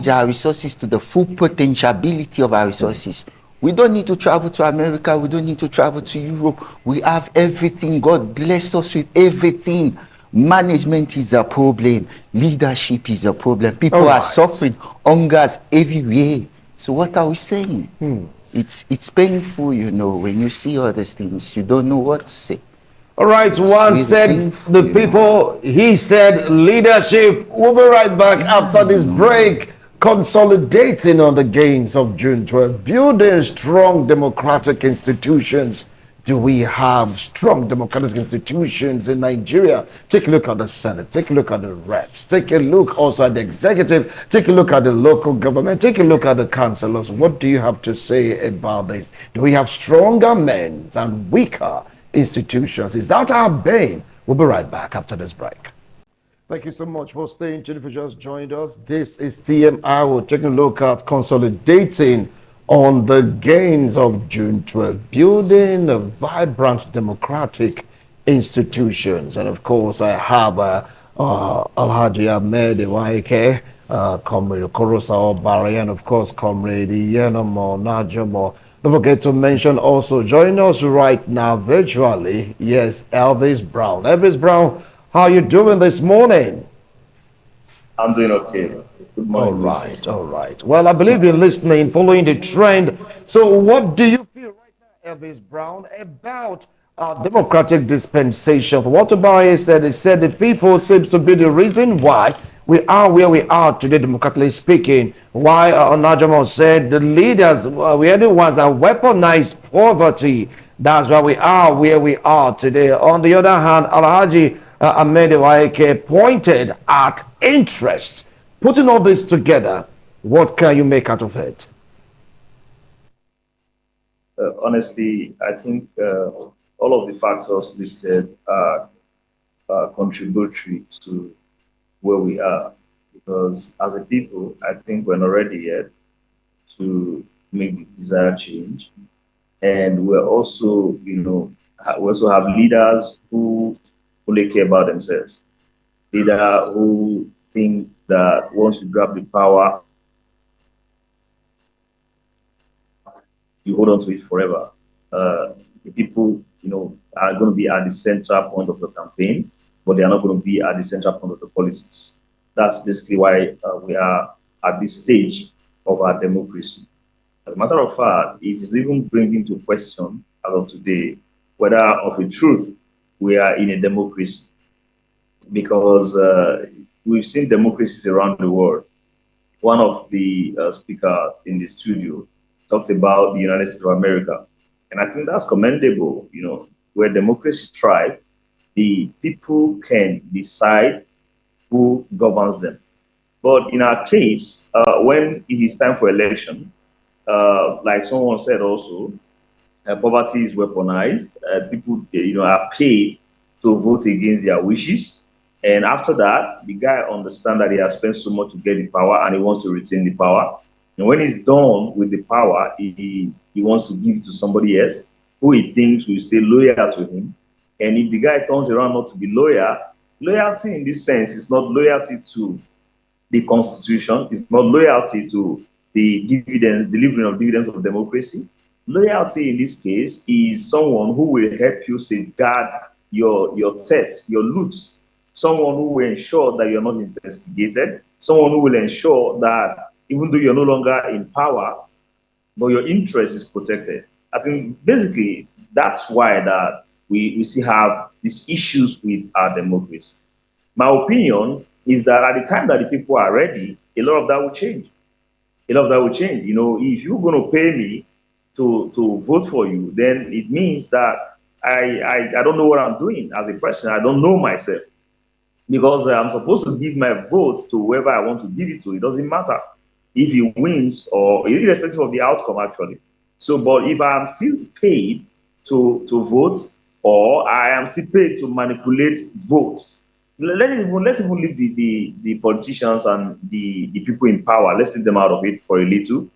our resources to the full potentiality of our resources, we don't need to travel to America, we don't need to travel to Europe. We have everything. God bless us with everything. Management is a problem, leadership is a problem. People are suffering, hungers everywhere. So what are we saying? It's painful, you know, when you see all these things, you don't know what to say. All right, It's one really said painful, the you know. people, he said leadership. We'll be right back after this break. Consolidating on the gains of June 12th, building strong democratic institutions. Do we have strong democratic institutions in Nigeria? Take a look at the Senate, take a look at the reps, take a look also at the executive, take a look at the local government, take a look at the councillors. What do you have to say about this? Do we have stronger men and weaker institutions? Is that our bane? We'll be right back after this break. Thank you so much for staying tuned. If you just joined us, this is TMI. We're taking a look at consolidating on the gains of June 12th, building a vibrant democratic institutions. And of course, I have Alhaji Ahmed Iwaike, Comrade Korosa Obari, and of course, Comrade Yenamo Najamo. Don't forget to mention also, join us right now virtually, yes, Elvis Brown. Elvis Brown, how are you doing this morning? I'm doing okay. Good morning. All right. Well, I believe you're listening, following the trend. So what do you feel right now, Elvis Brown, about democratic dispensation? For what Obari said, he said the people seems to be the reason why we are where we are today, democratically speaking. Why Najamo said the leaders, we are the ones that weaponize poverty. That's why we are where we are today. On the other hand, Alhaji Ahmed Iwaike pointed at interest. Putting all this together, what can you make out of it? Honestly, I think all of the factors listed are contributory to where we are. Because as a people, I think we're not ready yet to make the desired change. And we're also, we also have leaders who only care about themselves. Leaders who think that once you grab the power, you hold on to it forever. The people, are going to be at the central point of the campaign, but they are not going to be at the central point of the policies. That's basically why we are at this stage of our democracy. As a matter of fact, it is even bringing to question, as of today, whether of a truth we are in a democracy. Because we've seen democracies around the world. One of the speakers in the studio talked about the United States of America. And I think that's commendable, where democracy thrives, the people can decide who governs them. But in our case, when it is time for election, like someone said also, poverty is weaponized. People, are paid to vote against their wishes. And after that, the guy understands that he has spent so much to get the power and he wants to retain the power. And when he's done with the power, he wants to give it to somebody else who he thinks will stay loyal to him. And if the guy turns around not to be loyal, loyalty in this sense is not loyalty to the Constitution, it's not loyalty to the dividends, delivering of dividends of democracy. Loyalty in this case is someone who will help you safeguard your theft, your loot. someone who will ensure that you're not investigated, someone who will ensure that even though you're no longer in power, but your interest is protected. I think basically that's why that we still have these issues with our democracy. My opinion is that at the time that the people are ready, a lot of that will change. A lot of that will change. You know, if you're going to pay me to vote for you, then it means that I don't know what I'm doing as a person. I don't know myself because I'm supposed to give my vote to whoever I want to give it to. It doesn't matter if he wins or irrespective of the outcome, actually. So, but if I'm still paid to vote or I am still paid to manipulate votes, let's even leave the politicians and the people in power. Let's leave them out of it for a little.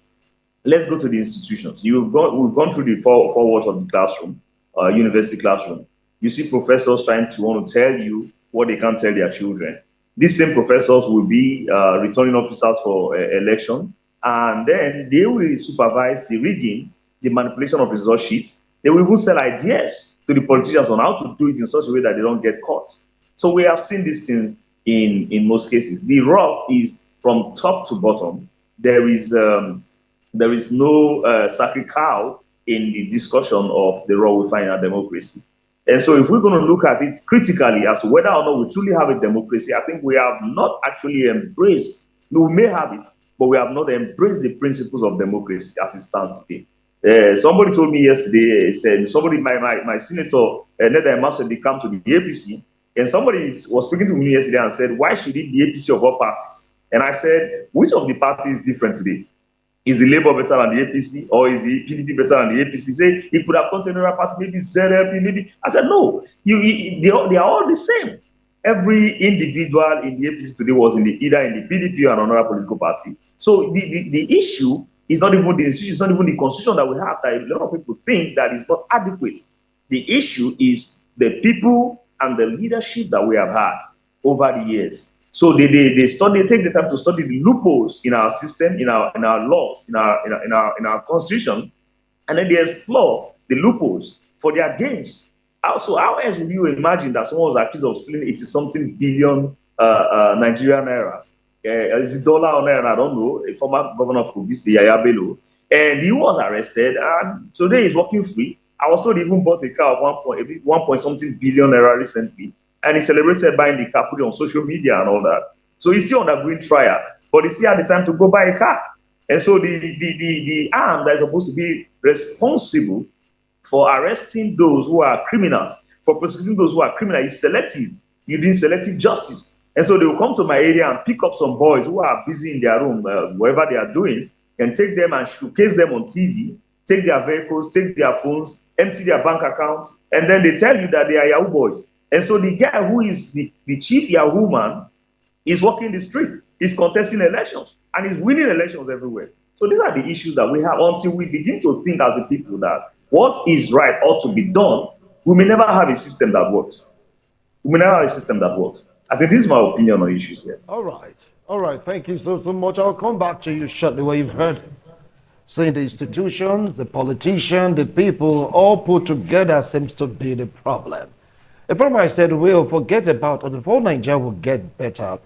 Let's go to the institutions. We've gone through the four walls of the classroom, university classroom. You see professors trying to want to tell you what they can't tell their children. These same professors will be returning officers for election, and then they will supervise the rigging, the manipulation of result sheets. They will even sell ideas to the politicians on how to do it in such a way that they don't get caught. So we have seen these things in most cases. The rub is from top to bottom. There is no sacred cow in the discussion of the role we find in our democracy. And so, if we're going to look at it critically as to whether or not we truly have a democracy, I think we have not actually embraced, we may have it, but we have not embraced the principles of democracy as it stands today. Somebody told me yesterday, he said, my senator, Neda Emma, said they come to the APC, and somebody was speaking to me yesterday and said, why should it be APC of all parties? And I said, which of the parties is different today? Is the Labour better than the APC, or is the PDP better than the APC? Say he could have gone to another party, maybe ZLP, maybe. I said no. They are all the same. Every individual in the APC today was either in the PDP or another political party. So the issue is not even the institution, it's not even the constitution that we have that a lot of people think that is not adequate. The issue is the people and the leadership that we have had over the years. So they take the time to study the loopholes in our system, in our laws, in our constitution, and then they explore the loopholes for their gains. Also, how else would you imagine that someone was accused of stealing 80-something billion Nigerian naira? Is it dollar or naira? I don't know. A former governor of Kogi State, Yaya Bello, and he was arrested, and today he's walking free. I was told he even bought a car of 1 point something billion naira recently. And he celebrated buying the car, put it on social media and all that. So he's still undergoing trial, but he still had the time to go buy a car. And so the arm that is supposed to be responsible for arresting those who are criminals, for prosecuting those who are criminals, is selective. You did selective justice. And so they will come to my area and pick up some boys who are busy in their room, whatever they are doing, and take them and showcase them on TV, take their vehicles, take their phones, empty their bank accounts, and then they tell you that they are Yahoo boys. And so the guy who is the chief Yahoo man is walking the street, is contesting elections, and is winning elections everywhere. So these are the issues that we have until we begin to think as a people that what is right ought to be done. We may never have a system that works. We may never have a system that works. I think this is my opinion on issues here. All right. Thank you so much. I'll come back to you shortly. What you've heard, saying the institutions, the politicians, the people, all put together seems to be the problem. In fact, I said, we'll forget about it. Before Nigeria will get better,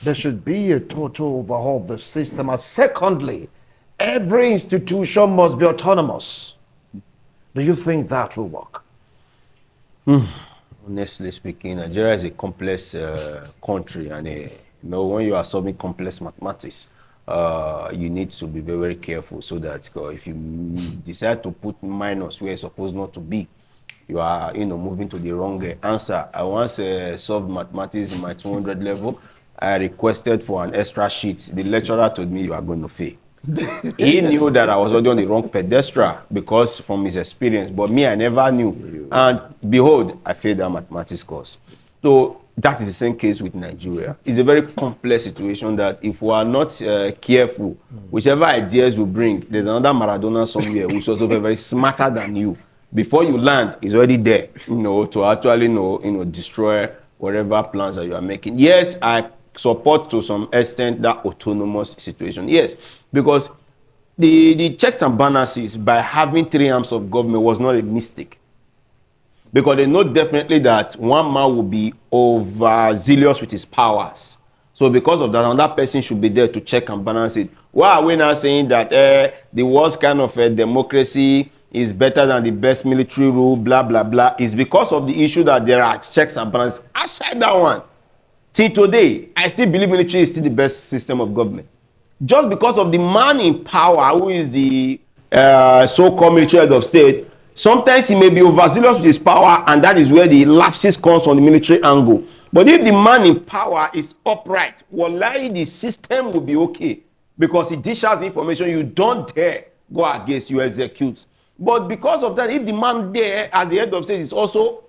there should be a total overhaul of the system. And secondly, every institution must be autonomous. Do you think that will work? Honestly speaking, Nigeria is a complex country, and when you are solving complex mathematics, you need to be very, very careful so that if you decide to put minus where it's supposed not to be, you are moving to the wrong answer. I once solved mathematics in my 200 level. I requested for an extra sheet. The lecturer told me you are going to fail. He knew that I was already on the wrong pedestal because from his experience, but me, I never knew. And behold, I failed that mathematics course. So that is the same case with Nigeria. It's a very complex situation that if we are not careful, whichever ideas we bring, there's another Maradona somewhere who's also very, very smarter than you. Before you land, he's already there, to actually, destroy whatever plans that you are making. Yes, I support to some extent that autonomous situation. Yes, because the checks and balances by having three arms of government was not a mistake. because they know definitely that one man will be overzealous with his powers. So because of that, another person should be there to check and balance it. Why are we now saying that the worst kind of democracy is better than the best military rule, blah, blah, blah? It's because of the issue that there are checks and balances. Aside that one, till today, I still believe military is still the best system of government. Just because of the man in power, who is the so-called military head of state, sometimes he may be overzealous with his power, and that is where the lapses comes from the military angle. But if the man in power is upright, wallahi, the system will be okay, because he dishes information you don't dare go against, you execute. But because of that, if the man there as the head of state is also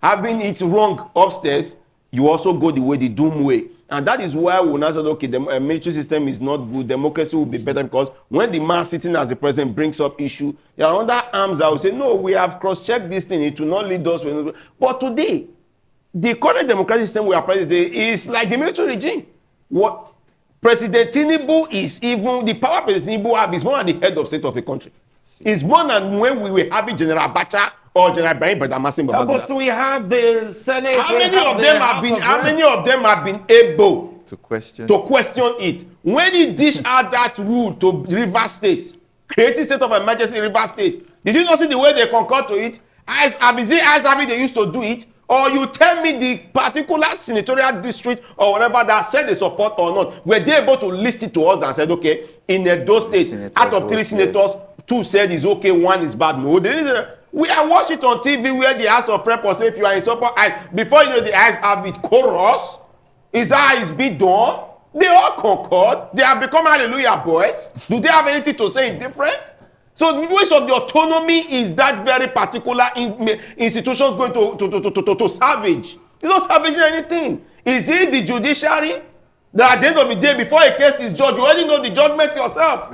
having it wrong upstairs, you also go the way, the doom way. And that is why we now said, okay, the military system is not good, democracy will be better, because when the man sitting as the president brings up issue, there are other arms that will say, no, we have cross-checked this thing, it will not lead us. But today, the current democratic system we are present today is like the military regime. What President Tinubu is, even the power President Tinubu have, is more than the head of state of a country. It's more than when we were having General Abacha or General Ibrahim Badamasin Babangida. So we have the Senate. How many of them have been able To question. it? When he dish out that rule to Rivers State, creating state of emergency in Rivers State, did you not see the way they concurred to it? As they used to do it? Or you tell me the particular senatorial district or whatever that said they support or not, were they able to list it to us and said, okay, in those states, out of 3 senators, 2 said it's okay, 1 is bad. No, we are watching it on TV where the House of Rep will say, if you are in support, before you know, the eyes have been chorus, his eyes be done, they all concord, they have become hallelujah boys. Do they have anything to say in difference? So which of the autonomy is that very particular institutions going to savage? It's not savaging anything. Is it the judiciary that at the end of the day, before a case is judged, you already know the judgment yourself?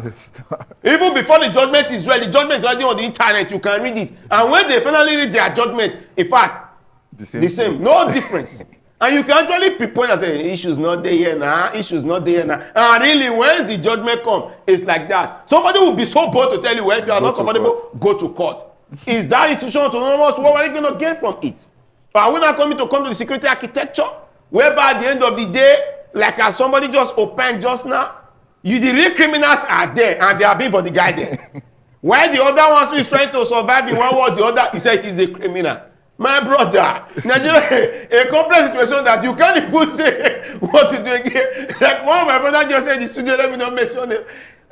Even before the judgment is ready, the judgment is already on the internet, you can read it. And when they finally read their judgment, in fact, the same, no difference. And you can actually pinpoint and say, issues not there here now, issues not there now. And really, when the judgment comes, it's like that. Somebody will be so bold to tell you, well, if you are not comfortable, go to court. Is that institution autonomous? What are you going to get from it? Are we not coming to come to the security architecture? Whereby at the end of the day, like as somebody just opened just now, the real criminals are there and they are being bodyguarded. While the other ones who is trying to survive in one world, the other, he said he's a criminal. My brother, Nigeria, a complex situation that you can't even say what to do again. Like one of my brother just said in the studio, let me not mention it.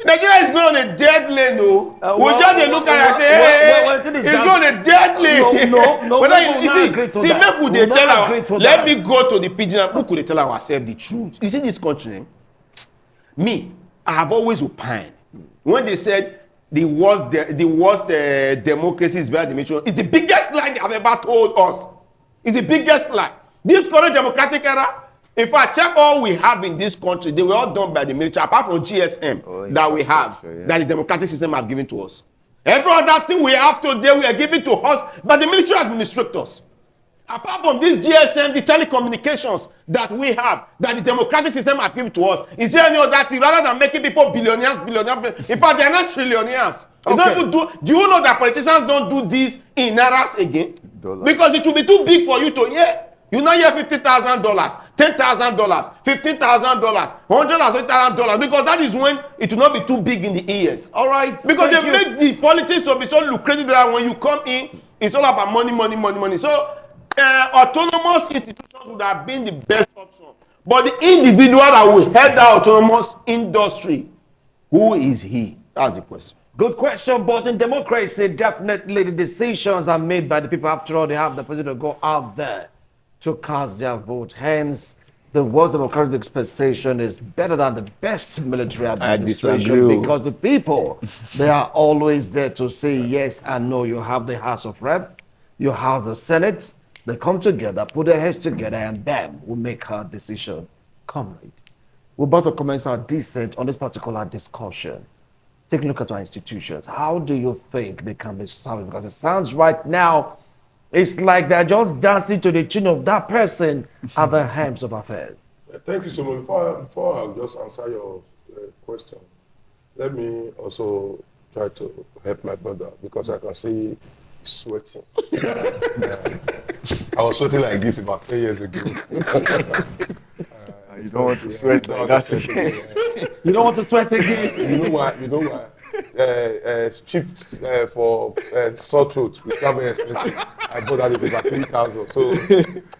Nigeria is going on a dead lane, no. We just look at it and say, hey, it's going on a dead lane. No, see, make they tell our, let me go to the pigeon, who could they tell ourselves the truth? You see this country, me, I have always opined. When they said, the worst democracy is better than the it's the biggest lie they have ever told us. It's the biggest lie. This current democratic era, if I check all we have in this country, they were all done by the military, apart from GSM that we have, that the democratic system have given to us. Every other thing we have today, we are giving to us by the military administrators. Apart from this GSM, the telecommunications that we have, that the democratic system has given to us, is there any other thing rather than making people billionaires? In fact, they are not trillionaires. Okay. Do you know that politicians don't do this in Naras again? Because it will be too big for you to hear. You now hear $50,000, $10,000, $15,000, $100,000, because that is when it will not be too big in the ears. All right. Because they make the politics to be so lucrative that when you come in, it's all about money. So autonomous institutions would have been the best option. But the individual that will head the autonomous industry, who is he? That's the question. Good question, but in democracy, definitely the decisions are made by the people. After all, they have the ability to go out there to cast their vote. Hence, the world's democratic dispensation is better than the best military administration, because the people, they are always there to say yes and no. You have the House of Rep, you have the Senate. They come together, put their heads together, and bam, we make our decision. Comrade, we're about to commence our descent on this particular discussion. Take a look at our institutions. How do you think they can be solved? Because it sounds right now, it's like they're just dancing to the tune of that person at the helms of affairs. Thank you so much. Before I just answer your question, let me also try to help my brother, because I can see sweating. I was sweating like this about 10 years ago. You don't want to Yeah, sweat I like don't want that to sweat again. again. You don't want to sweat again. You know why? Chips for sore throat. It's not very expensive. I bought that. It's about 3,000. So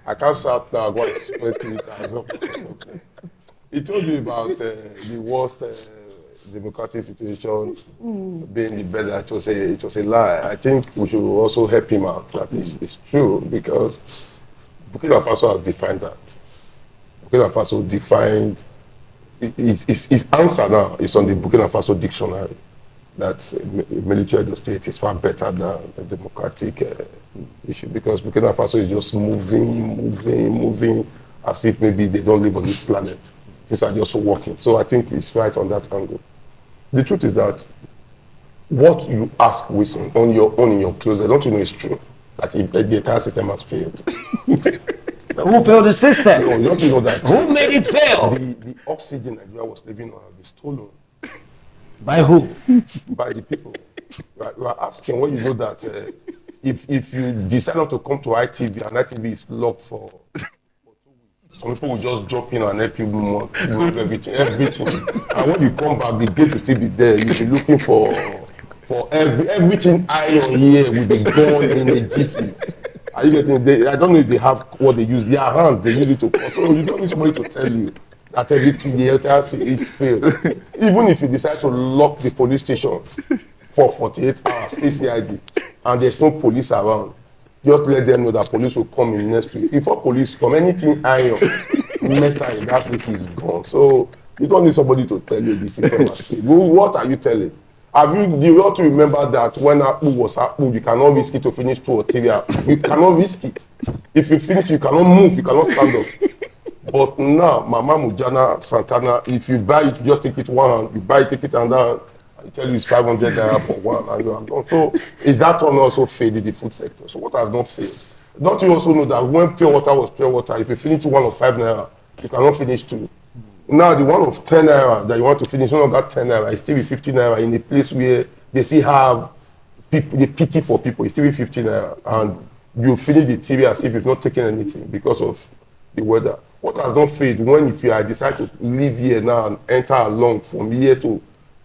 I can't shout now. Go and spend 3,000. He told you about the worst democratic situation being the best. It was a lie. I think we should also help him out. That is true, because Burkina Faso has defined that. Burkina Faso defined his answer now is on the Burkina Faso dictionary, that military state is far better than a democratic issue, because Burkina Faso is just moving as if maybe they don't live on this planet. Things are just working. So I think it's right on that angle. The truth is that what you ask Wilson on your own in your closet, don't you know it's true? That the entire system has failed. Who failed the system? No, don't you know that? Who made it fail? The oxygen Nigeria was living on has been stolen By who? by the people. You are asking when you know that if you decide not to come to ITV and ITV is locked for 2 weeks, some people will just drop in and help you move everything. And when you come back, the gate will still be there. You'll be looking for everything iron here will be gone in a jiffy. Are you getting? I don't know if they have what they use. Their hands, they use it to cut. So you don't need somebody to tell you that everything the entire is failed. Even if you decide to lock the police station for 48 hours, stay CID, and there's no police around, just let them know that police will come in next week. Before police come, anything iron, metal in that place is gone. So you don't need somebody to tell you the system has failed. What are you telling? You ought to remember that when Akpu was Akpu, you cannot risk it to finish 2 or 3 hours. You cannot risk it. If you finish, you cannot move, you cannot stand up. But now, Mama Mujana Santana, if you buy it, you just take it one hand. You buy it, take it and down. I tell you it's 500 naira for one, and you are gone. So is that one also failed in the food sector? So what has not failed? Don't you also know that when pure water was pure water, if you finish one of 5 naira, you cannot finish 2. Now the one of 10 naira that you want to finish, one of that 10 naira is still with 50 naira in a place where they still have people, the pity for people. It's still with 50 naira, and you finish the TV as if you've not taken anything because of the weather. What has not failed when if you decide to live here now and enter along from here to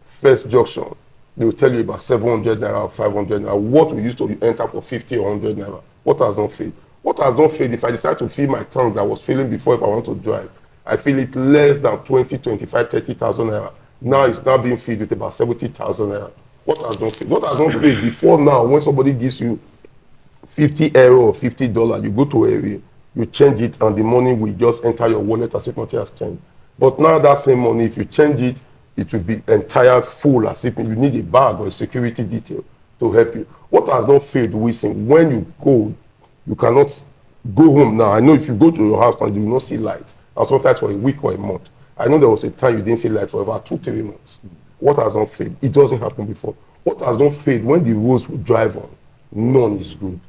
First Junction, they will tell you about 700 naira or 500 naira. What we used to enter for 50 or 100 naira. What has not failed? What has not failed? If I decide to fill my tank that was filling before, if I want to drive, I feel it less than 20, 25, 30,000 naira. Now it's now being filled with about 70,000 naira. What has not failed? What has not failed before now? When somebody gives you 50 euro or $50, you go to a area, you change it, and the money will just enter your wallet as if nothing has changed. But now that same money, if you change it, it will be entire full as if you need a bag or a security detail to help you. What has not failed, Wilson? When you go, you cannot go home now. I know if you go to your house and you will not see light, and sometimes for a week or a month. I know there was a time you didn't see light for about 2-3 months. What has not failed? It doesn't happen before. What has not failed? When the roads we drive on, none is good.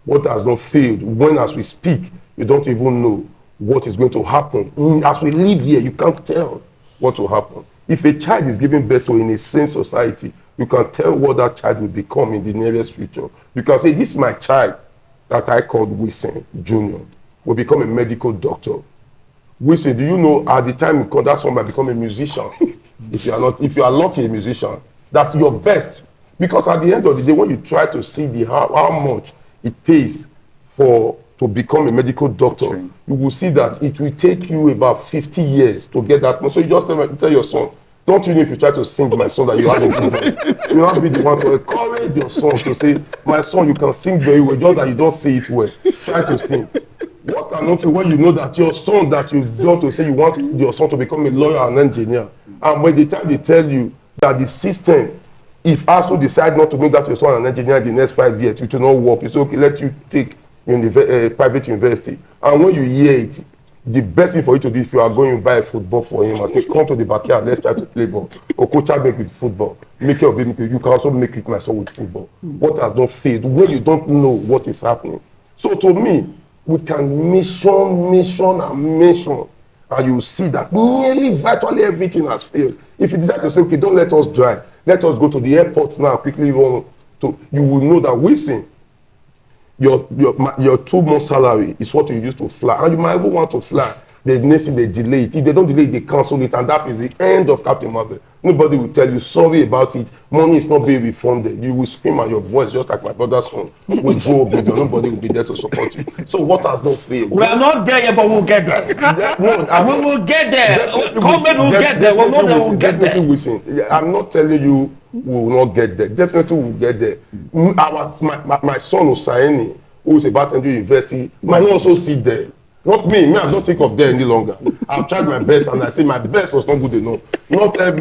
What has not failed? When as we speak, you don't even know what is going to happen. As we live here, you can't tell what will happen. If a child is given birth to in a sane society, you can tell what that child will become in the nearest future. You can say, this is my child that I called Wilson Jr. will become a medical doctor. Wilson, do you know at the time that someone become a musician, if you are lucky a musician, that's your best. Because at the end of the day, when you try to see how much it pays to become a medical doctor, you will see that it will take you about 50 years to get that. So you just tell your son, don't you know if you try to sing my song that you have a good voice, you have to be the one to encourage your son to say, my son, you can sing very well, just that you don't say it well. Try to sing. What are not when you know that your son that you've done to say you want your son to become a lawyer and engineer, and by the time they tell you that the system, if also decide not to make that your son an engineer in the next 5 years, it will not work. It's okay, let you take private university. And when you hear it, the best thing for you to do if you are going to buy a football for him and say, come to the backyard, let's try to play ball. Or coach, I make with football. Make your baby, you can also make it myself with football. What has not failed when you don't know what is happening? So to me, we can mention, and you see that nearly virtually everything has failed. If you decide to say, okay, don't let us drive, let us go to the airport now, quickly run to, you will know that Wilson, your 2 months salary is what you use to fly, and you might even want to fly. The next thing they delay it. If they don't delay it, they cancel it, and that is the end of Captain Marvel. Nobody will tell you sorry about it. Money is not being refunded. You will scream at your voice just like my brother's son will go oblivion. Nobody will be there to support you. So what has not failed? We are not there yet, but we'll get there. We will get there. Comment will get there. We'll know that we'll get there. Definitely listen. I'm not telling you we will not get there. Definitely we'll get there. My son Osaeni, who is about to enter university, might not also sit there. Not me. I don't think of there any longer. I've tried my best, and I say my best was not good enough. Not not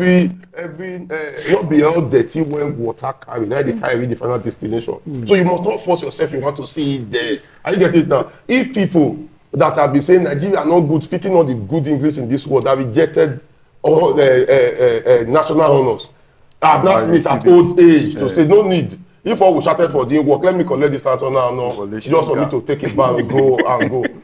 be all dirty when water carry. Now they carry the final destination. So you must not force yourself. You want to see it there. Are you getting it now? If people that have been saying Nigeria are not good, speaking all the good English in this world, that rejected all national honors, I have not seen it at old age to say no need. If all we started for doing work, let me collect this title now, just for me to take it back and go.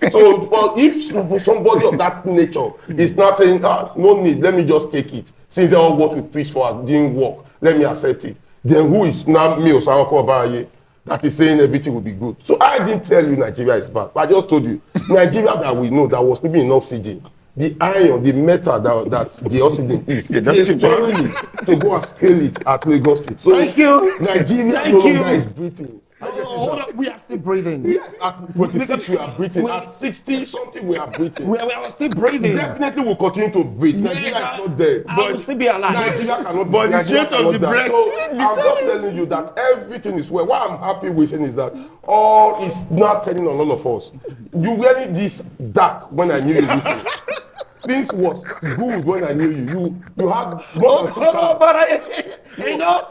So if somebody of that nature is not saying, no need, let me just take it. Since all what we preach for didn't work, let me accept it. Then who is now me or Sanko Abaye that is saying everything will be good? So I didn't tell you Nigeria is bad. I just told you, Nigeria that we know that was living in oxygen, the iron, the metal that the oxygen is finally to go and scale it at Lagos Street. So Thank you. Nigeria no longer is breathing. Hold on, we are still breathing. Yes, at 26 we are breathing. At 60 something we are breathing. We are still breathing. Definitely will continue to breathe. Nigeria is not dead. I will still be alive. Nigeria cannot. But the Nigeria strength of the cannot die. breath. So I'm just telling you that everything is well. What I'm happy with is that all is not turning on all of us. You wearing this dark when I knew you this. Things was good when I knew you. You had more than 2 cars. But you know,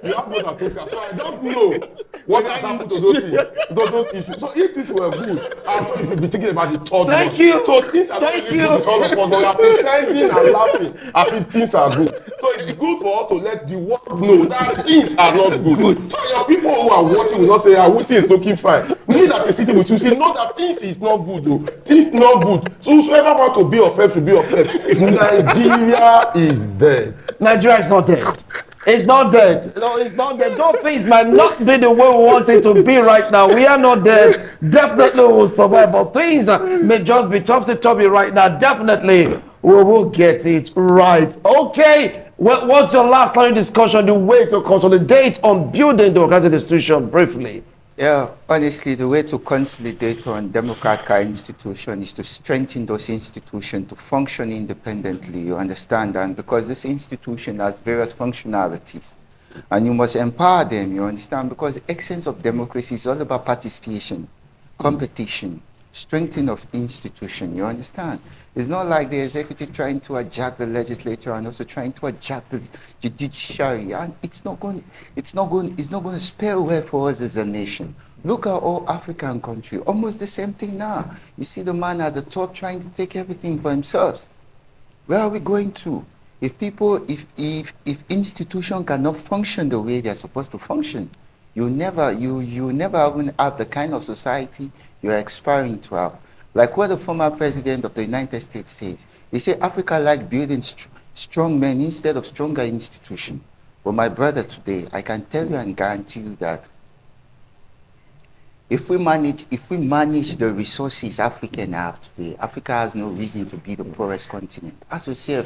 You have more than 2 cars. So I don't know what has happened to those issues. So if things were good, I'm sure you should be thinking about the third Thank one. you. So things are not really good. All of us, we are pretending and laughing as if things are good. So it's good for us to let the world know that things are not good. So your people who are watching will not say, I wish is looking fine. Me that is sitting with you say, no, that things is not good though. Things not good. So whoever want to be of help should be of help. Nigeria is dead. Nigeria is not dead. It's not dead. No, it's not dead. Those things might not be the way we want it to be right now. We are not dead. Definitely we will survive. But things may just be topsy-turvy right now. Definitely we will get it right. Okay. What's your last line of discussion? The way to consolidate on building democratic institution briefly. Yeah, honestly, the way to consolidate on democratic institutions is to strengthen those institutions to function independently, you understand? And because this institution has various functionalities, and you must empower them, you understand? Because the essence of democracy is all about participation, competition, strengthening of institution, you understand? It's not like the executive trying to adjust the legislature and also trying to adjust the judiciary, and it's not going to spell well for us as a nation. Look at all African countries, almost the same thing now. You see the man at the top trying to take everything for himself. Where are we going to? If institutions cannot function the way they're supposed to function, you never even have the kind of society you're aspiring to have. Like what the former president of the United States says. He said Africa like building strong men instead of stronger institutions. But my brother, today, I can tell you and guarantee you that if we manage the resources Africa have today, Africa has no reason to be the poorest continent. As we say,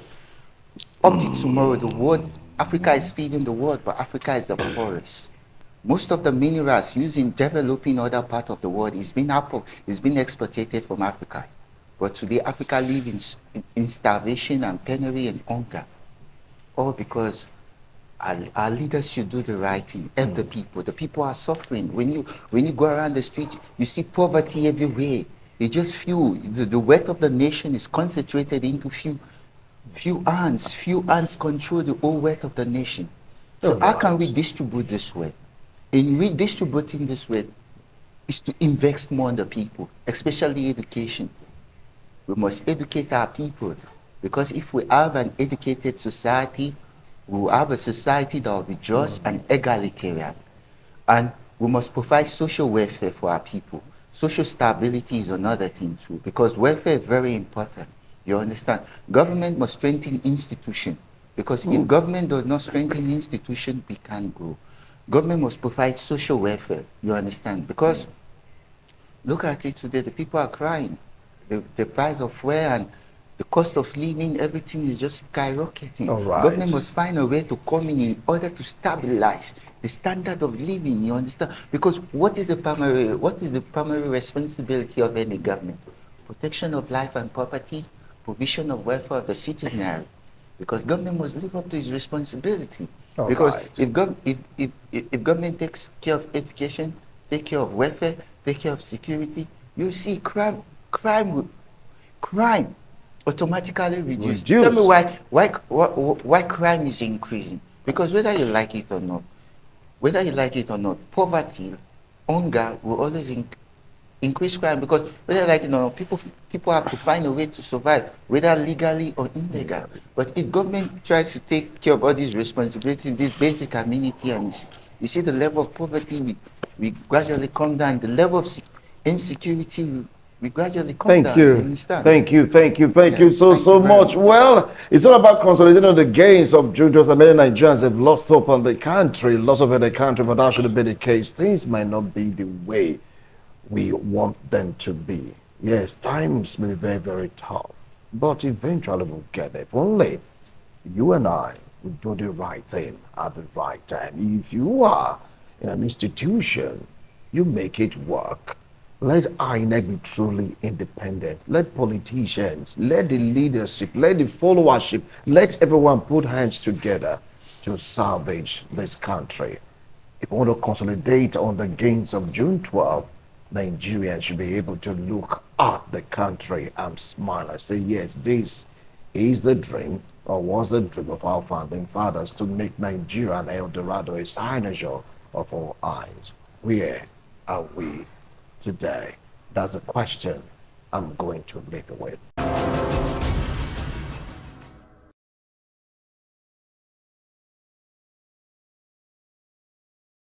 up to tomorrow, the world, Africa is feeding the world, but Africa is the poorest. Most of the minerals used in developing other parts of the world is being exploited from Africa. But today, Africa lives in starvation and penury and hunger. All because our leaders should do the right thing, help the people. The people are suffering. When you go around the street, you see poverty everywhere. It's just few. The wealth of the nation is concentrated into few hands. Few hands control the whole wealth of the nation. So how can we distribute this wealth? In redistributing this wealth is to invest more in the people, especially education. We must educate our people, because if we have an educated society, we will have a society that will be just and egalitarian. And we must provide social welfare for our people. Social stability is another thing too, because welfare is very important. You understand? Government must strengthen institutions, because if government does not strengthen institutions, we can't grow. Government must provide social welfare, you understand? Because look at it today, the people are crying. The price of fuel and the cost of living, everything is just skyrocketing. All right. Government must find a way to come in order to stabilize the standard of living, you understand? Because what is the primary responsibility of any government? Protection of life and property, provision of welfare of the citizenry. Because government must live up to its responsibility. All Because right. if government takes care of education, take care of welfare, take care of security, you see crime automatically reduce. Tell me why crime is increasing? Because whether you like it or not, poverty, hunger will always increase crime, because whether like people have to find a way to survive, whether legally or illegal. But if government tries to take care of all these responsibilities, this basic amenity, and you see the level of poverty we gradually come down, the level of insecurity we gradually come Thank down. You you. understand? Thank you. Thank you. Thank Yeah, you so, thank so you very much. much. Well, it's all about consolidating on the gains of June. Just many Nigerians have lost hope on the country, lost hope in the country, but that shouldn't be the case. Things might not be the way we want them to be. Yes, times may be very, very tough, but eventually we'll get there. If only you and I will do the right thing at the right time. If you are in an institution, you make it work. Let INEC be truly independent. Let politicians, let the leadership, let the followership, let everyone put hands together to salvage this country. If we want to consolidate on the gains of June 12th, Nigerians should be able to look at the country and smile and say, yes, this is the dream, or was the dream of our founding fathers, to make Nigeria an El Dorado, a signature of all eyes. Where are we today? That's a question I'm going to leave you with.